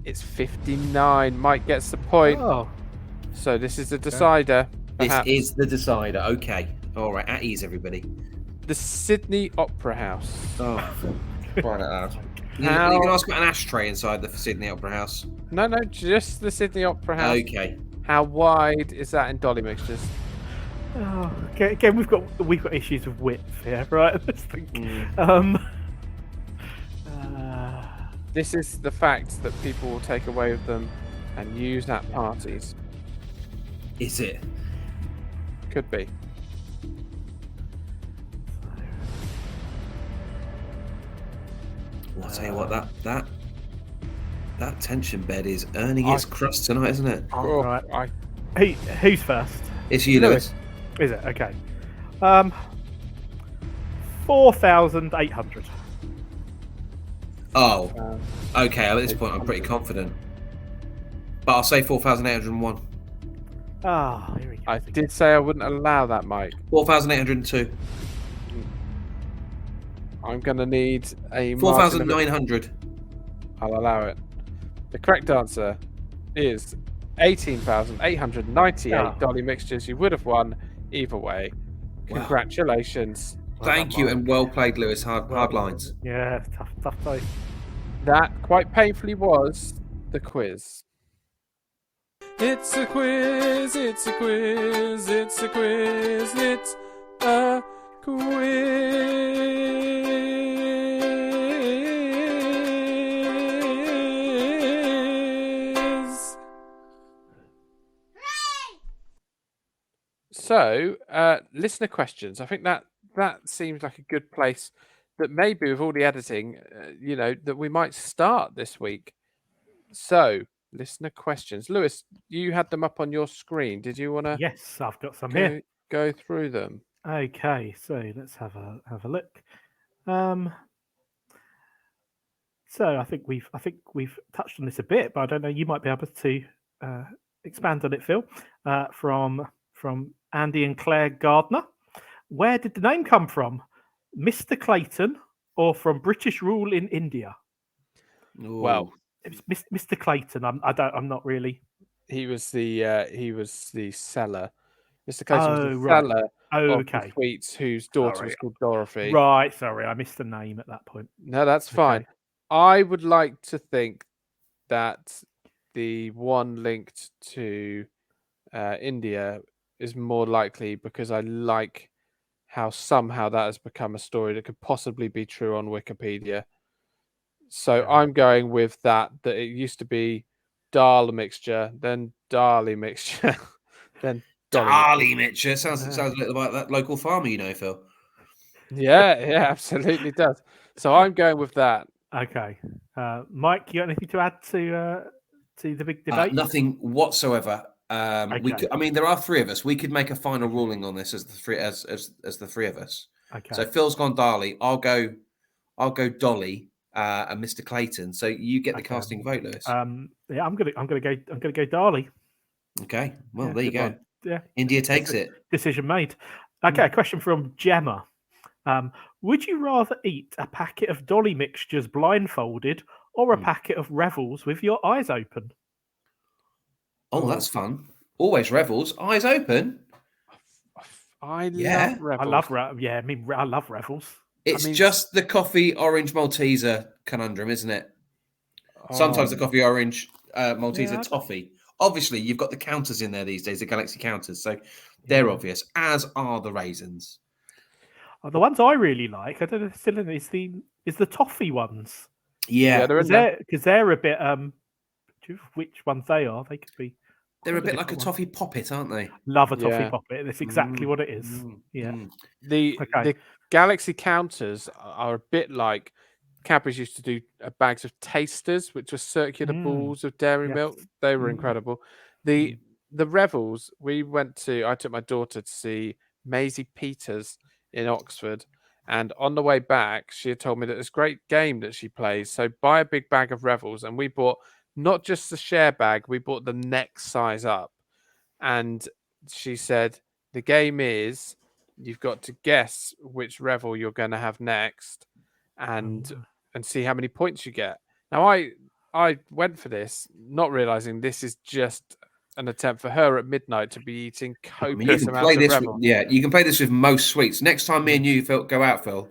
It's 59. Mike gets the point. Oh. So this is the decider. This perhaps. is the decider. Okay. All right. At ease, everybody. The Sydney Opera House. Oh, crying out loud. You How- can ask about an ashtray inside the Sydney Opera House. No, just the Sydney Opera House. Okay. How wide is that in Dolly Mixtures? Oh, okay, again, we've got issues of width here, right? Let's think. This is the fact that people will take away with them and use at parties. Is it? Could be. Well, I'll tell you what, that tension bed is earning its crust tonight, isn't it? Oh, right. Who's first? It's you, Lewis. Is it? Okay. 4,800. Oh, okay. At this point, I'm pretty confident. But I'll say 4,801. Ah, here we go. I did say I wouldn't allow that, Mike. 4,802. I'm going to need a margin of- 4,900. I'll allow it. The correct answer is 18,898 Ah. Dolly Mixtures. You would have won either way. Wow. Congratulations. Thank you, and well played, Lewis. Hard lines. Yeah, tough day. That quite painfully was the quiz. It's a quiz, it's a quiz, it's a quiz, it's a quiz. So, listener questions. I think that seems like a good place that maybe with all the editing, that we might start this week. So, listener questions. Lewis, you had them up on your screen. Did you want to Yes, I've got some here. go through them? Okay, so let's have a look. So I think we've touched on this a bit, but I don't know. You might be able to expand on it, Phil. From Andy and Claire Gardner. Where did the name come from? Mr. Clayton, or from British rule in India? Ooh. Well, It was Mr. Clayton. I'm not really. he was the seller. Mr. Clayton was the Oh, right. seller of the Okay. Sweets, whose daughter Sorry. was called Dorothy. Right. Sorry, I missed the name at that point. No, that's fine. Okay. I would like to think that the one linked to India is more likely because I like how somehow that has become a story that could possibly be true on Wikipedia. So Yeah. I'm going with that it used to be Dolly Mixture, then Dolly Mixture, then Dolly Mixture. Dolly Mixture sounds a little like that local farmer, you know, Phil. Yeah, absolutely does. So I'm going with that. Okay. Mike, you got anything to add to the big debate? Nothing whatsoever. We Okay. could, I mean, there are three of us. We could make a final ruling on this as the three as the three of us. Okay. So Phil's gone Dolly. I'll go Dolly and Mr. Clayton. So you get the Okay. casting vote, Lewis. Yeah, I'm gonna go Dolly. Okay. Well, Yeah, there you good go. one. Yeah. India takes it. Decision made. Okay, a question from Gemma. Would you rather eat a packet of Dolly Mixtures blindfolded or a packet of Revels with your eyes open? Oh, that's fun. Always Revels. Eyes open. I Yeah. love Rebels. I love yeah, I love Revels. It's just the coffee orange Malteser conundrum, isn't it? Sometimes the coffee orange Malteser toffee. Obviously, you've got the counters in there these days, the Galaxy counters, so they're obvious, as are the raisins. The ones I really like, I don't know if it's still in, is the toffee ones. Yeah, they're in there. Because they're a bit which ones they are. They could be. They're a quite bit like a different one. toffee poppet, aren't they? Love a toffee Yeah. poppet. That's exactly what it is. Yeah. The Galaxy counters are a bit like Cadbury's used to do bags of tasters, which were circular balls of dairy milk. They were incredible. The Revels, I took my daughter to see Maisie Peters in Oxford, and on the way back, she had told me that this great game that she plays. So buy a big bag of Revels, and we bought not just the share bag, we bought the next size up. And she said the game is you've got to guess which Revel you're going to have next, and see how many points you get. Now I went for this, not realizing this is just an attempt for her at midnight to be eating I mean, you copious can amounts play of this. Revel. You can play this with most sweets. Next time me and you, Phil, go out, Phil,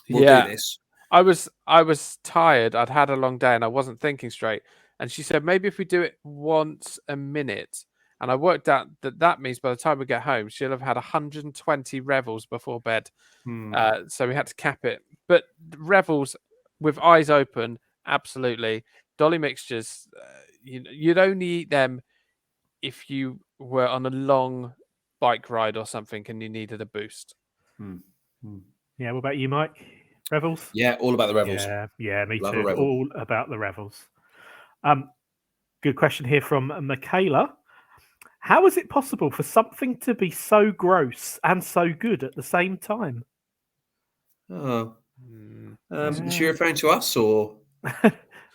we'll do this. I was tired. I'd had a long day and I wasn't thinking straight. And she said maybe if we do it once a minute. And I worked out that means by the time we get home, she'll have had 120 Revels before bed. So we had to cap it. But Revels with eyes open, absolutely. Dolly Mixtures, you'd only eat them if you were on a long bike ride or something and you needed a boost. Yeah, what about you, Mike? Revels? Yeah, all about the Revels. Yeah, me Love a too. Revel. All about the Revels. Good question here from Michaela. How is it possible for something to be so gross and so good at the same time? Oh, is she referring to us or?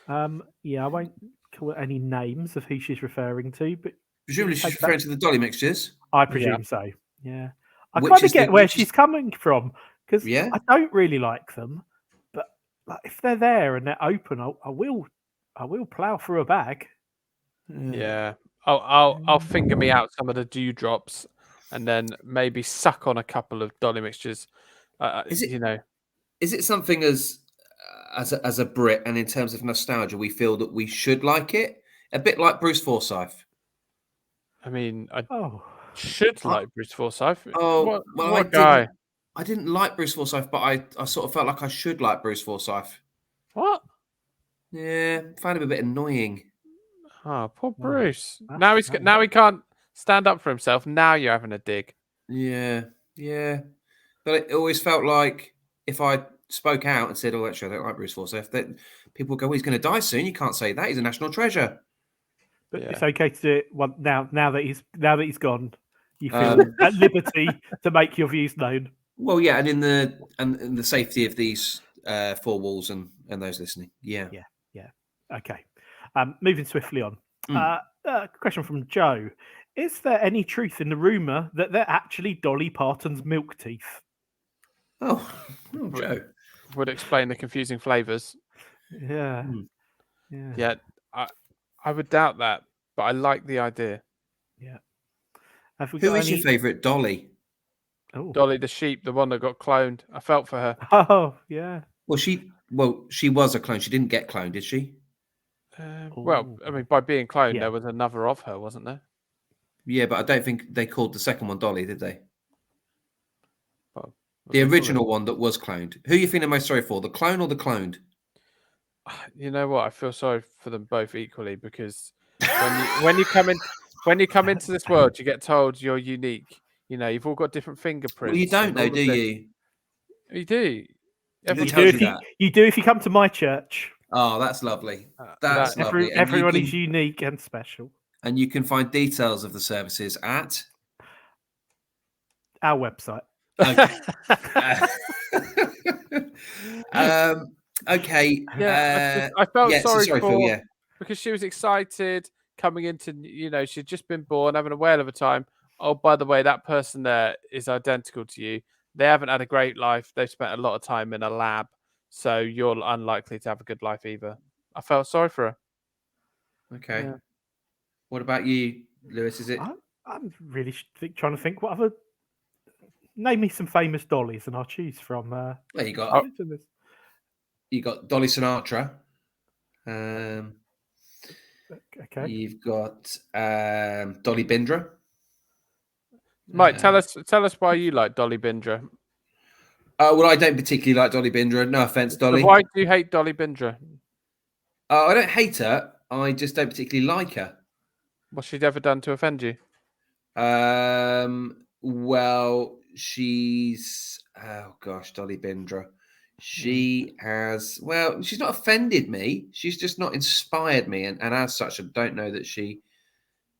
Yeah, I won't call any names of who she's referring to, but Presumably she's referring to the Dolly Mixtures. I presume so. Yeah, I Which kind of is get where she's coming from because Yeah. I don't really like them, but like, if they're there and they're open, I will plow through a bag. Yeah. I'll finger me out some of the dewdrops and then maybe suck on a couple of Dolly Mixtures. Is it something as a Brit and in terms of nostalgia, we feel that we should like it? A bit like Bruce Forsyth. I mean, I Oh, should like Bruce Forsyth. Oh, what a guy. I didn't like Bruce Forsyth, but I sort of felt like I should like Bruce Forsyth. What? Yeah, found him a bit annoying. Oh, poor Bruce. that's Now he can't stand up for himself. Now you're having a dig. Yeah. But it always felt like if I spoke out and said, "Oh, actually, I don't like Bruce Forsyth," that people would go, "Well, he's going to die soon. You can't say that. He's a national treasure." But Yeah. it's okay to do it now that he's gone. You feel at liberty to make your views known. Well, yeah, and in the safety of these four walls and those listening, yeah. Okay. Moving swiftly on. Question from Joe. Is there any truth in the rumour that they're actually Dolly Parton's milk teeth? Oh, Joe. Would explain the confusing flavours. Yeah. Yeah, I would doubt that, but I like the idea. Yeah. Have we Who got is your favourite Dolly? Oh, Dolly the sheep, the one that got cloned. I felt for her. oh yeah. Well, she was a clone. She didn't get cloned, did she? Well, I Ooh. mean, by being cloned, Yeah. there was another of her, wasn't there? Yeah, but I don't think they called the second one Dolly, did they? Well, The they call it- original one that was cloned. Who are you feeling most sorry for, the clone or the cloned? You know what? I feel sorry for them both equally because when you come into this world, you get told you're unique. You know, you've all got different fingerprints. Well, you don't and know, all do of this. you? You do. Who Everyone tells do you if you, that? you do if you come to my church. Oh, that's lovely. that That's lovely. And Everyone is unique and special. you can find details of the services at Our website. okay. Okay. I felt Yeah, so sorry sorry, for Phil. Yeah. because she was excited coming into, she'd just been born, having a whale of a time. Oh, by the way, that person there is identical to you. They haven't had a great life. They've spent a lot of time in a lab, so you're unlikely to have a good life either. I felt sorry for her. Okay. Yeah. What about you, Lewis? Is it? I'm really trying to think what other. Name me some famous dollies, and I'll choose from. Well, you Oh. got Dolly Sinatra. Okay. You've got Dolly Bindra. Mike, tell us why you like Dolly Bindra. Well, I don't particularly like Dolly Bindra. No offense, So Dolly. why do you hate Dolly Bindra? I don't hate her. I just don't particularly like her. What's she ever done to offend you? Well, she's Dolly Bindra. She has she's not offended me. She's just not inspired me, and as such, I don't know that she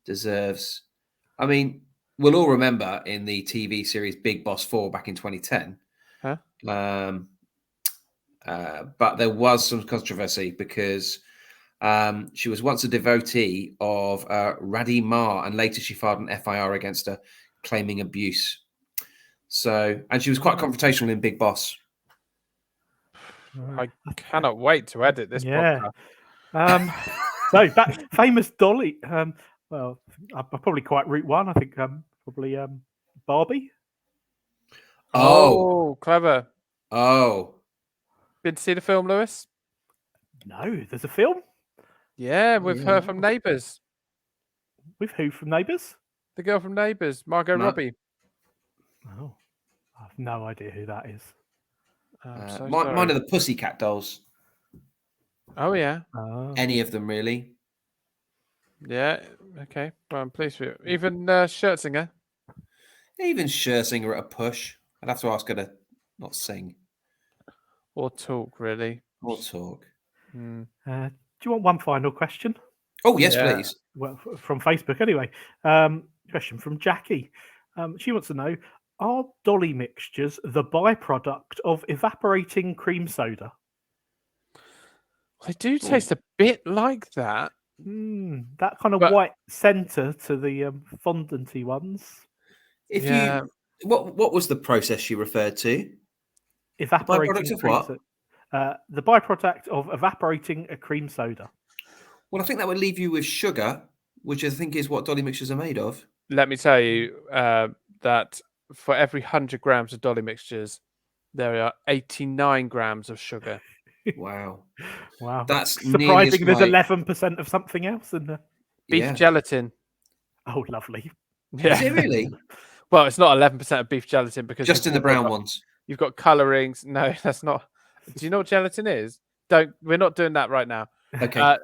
deserves. I mean, we'll all remember in the TV series Big Boss 4 back in 2010. Huh? But there was some controversy because she was once a devotee of Radhi Ma, and later she filed an FIR against her, claiming abuse. So, and she was quite confrontational in Big Boss. I cannot wait to edit this podcast. So that famous dolly. Well, I'm probably quite route one. I think probably Barbie. Oh, Clever. oh, Been to see the film, Lewis? No, there's a film Yeah, with her from Neighbours. with who from Neighbours? The girl from Neighbours, Margot Robbie. Oh, I have no idea who that is. mine are the Pussycat Dolls. Oh, yeah. Oh. Any of them, really. Yeah, okay. Well, I'm pleased with you. Even Scherzinger. Even Scherzinger at a push. I'd have to ask her to not sing Or talk, really. or talk. Do you want one final question? Oh, yes, Yeah. please. Well, from Facebook anyway. Question from Jackie. She wants to know: are Dolly Mixtures the byproduct of evaporating cream soda? They do taste a bit like that. That kind of But- white centre to the fondanty ones. If Yeah. you, what was the process you referred to? Evaporating byproduct of cream what? soda. The byproduct of evaporating a cream soda. Well, I think that would leave you with sugar, which I think is what Dolly Mixtures are made of. Let me tell you that for every 100 grams of Dolly Mixtures, there are 89 grams of sugar. Wow. Wow, That's nearly as surprising. There's high. 11% of something else in there. Beef gelatin. Oh, lovely. Yeah. Is it really? Well, it's not 11% of beef gelatin because Just in the brown ones. You've got colorings. No, that's not. Do you know what gelatin is? We're not doing that right now. Okay.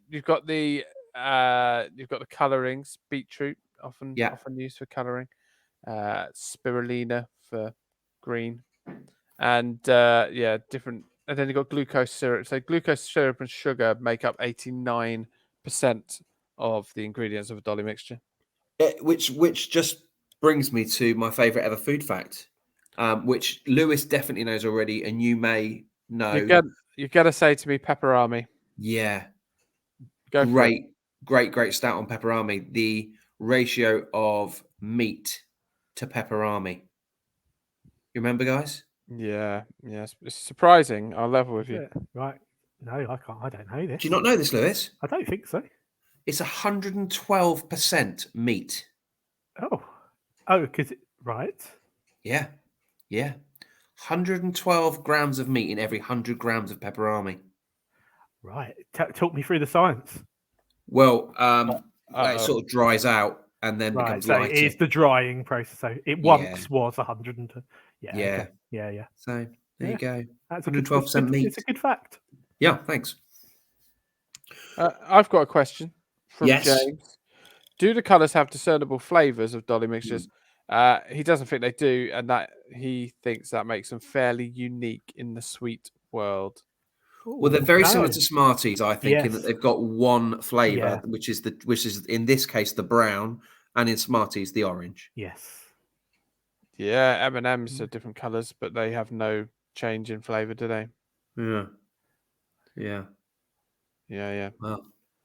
You've got the colorings. Beetroot often used for coloring. Spirulina for green, and different. And then you've got glucose syrup. So glucose syrup and sugar make up 89% of the ingredients of a Dolly mixture. Which just brings me to my favorite ever food fact, which Lewis definitely knows already, and you may know. You got to say to me, pepperami. Yeah. Go for it. Great stat on pepperami. The ratio of meat to pepperami. You remember, guys? Yeah, yes. It's surprising. I'll level with you. Right. No, I can't. I don't know this. Do you not know this, Lewis? I don't think so. It's 112% meat. Oh, because right. Yeah. Yeah. 112 grams of meat in every 100 grams of pepperami. Right. Talk me through the science. Well, it Uh-oh. sort of dries out and then Right. becomes So lighter. it's the drying process. So it Yeah. once was 102. Yeah. Yeah. Okay. Yeah. Yeah. So there you go. That's a good, 112% meat. it's a good fact. Yeah, thanks. I've got a question from Yes. James. Do the colours have discernible flavours of Dolly Mixtures? He doesn't think they do, and that he thinks that makes them fairly unique in the sweet world. Well, they're very similar to Smarties, I think, in that Yes. they've got one flavour, Yeah. which is in this case the brown, and in Smarties the orange. Yes. Yeah, M&M's are different colours, but they have no change in flavour, do they? Yeah. Yeah. Yeah.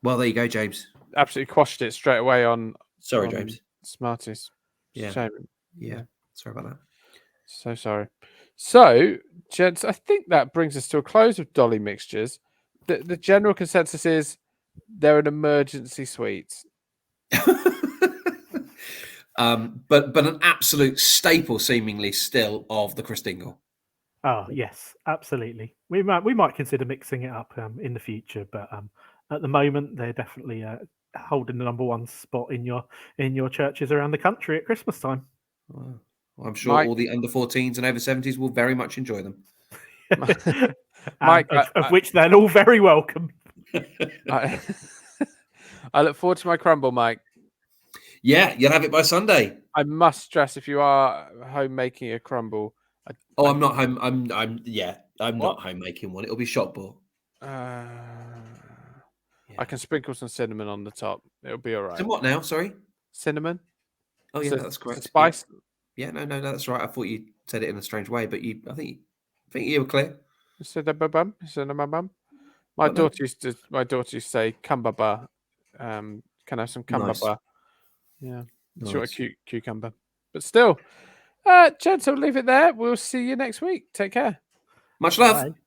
Well, there you go, James. Absolutely quashed it straight away on Sorry, on James. Smarties. Yeah. Shame. Yeah. Sorry about that. So sorry. So, gents, I think that brings us to a close of Dolly Mixtures. The general consensus is they're an emergency sweet. But an absolute staple, seemingly still, of the Christingle. Oh yes, absolutely. We might consider mixing it up in the future, but at the moment they're definitely holding the number one spot in your churches around the country at Christmas time. Well, I'm sure Mike- all the under 14s and over 70s will very much enjoy them. Mike, of which they're all very welcome. I look forward to my crumble, Mike. Yeah, you'll have it by Sunday. I must stress, if you are home making a crumble, I'm not home. I'm What? not home making one. It'll be shop bought. I can sprinkle some cinnamon on the top. It'll be all right. So what now? Sorry. Cinnamon? Oh yeah, So- that's correct. so spice? Yeah, no, that's right. I thought you said it in a strange way, but I think you were clear. Cinnamon. My Got that? daughter used to say cumbaba. Can I have some Nice. cumbaba? Yeah. She want Nice. a cute cucumber. But still, gents, I'll leave it there. We'll see you next week. Take care. Much love. Bye.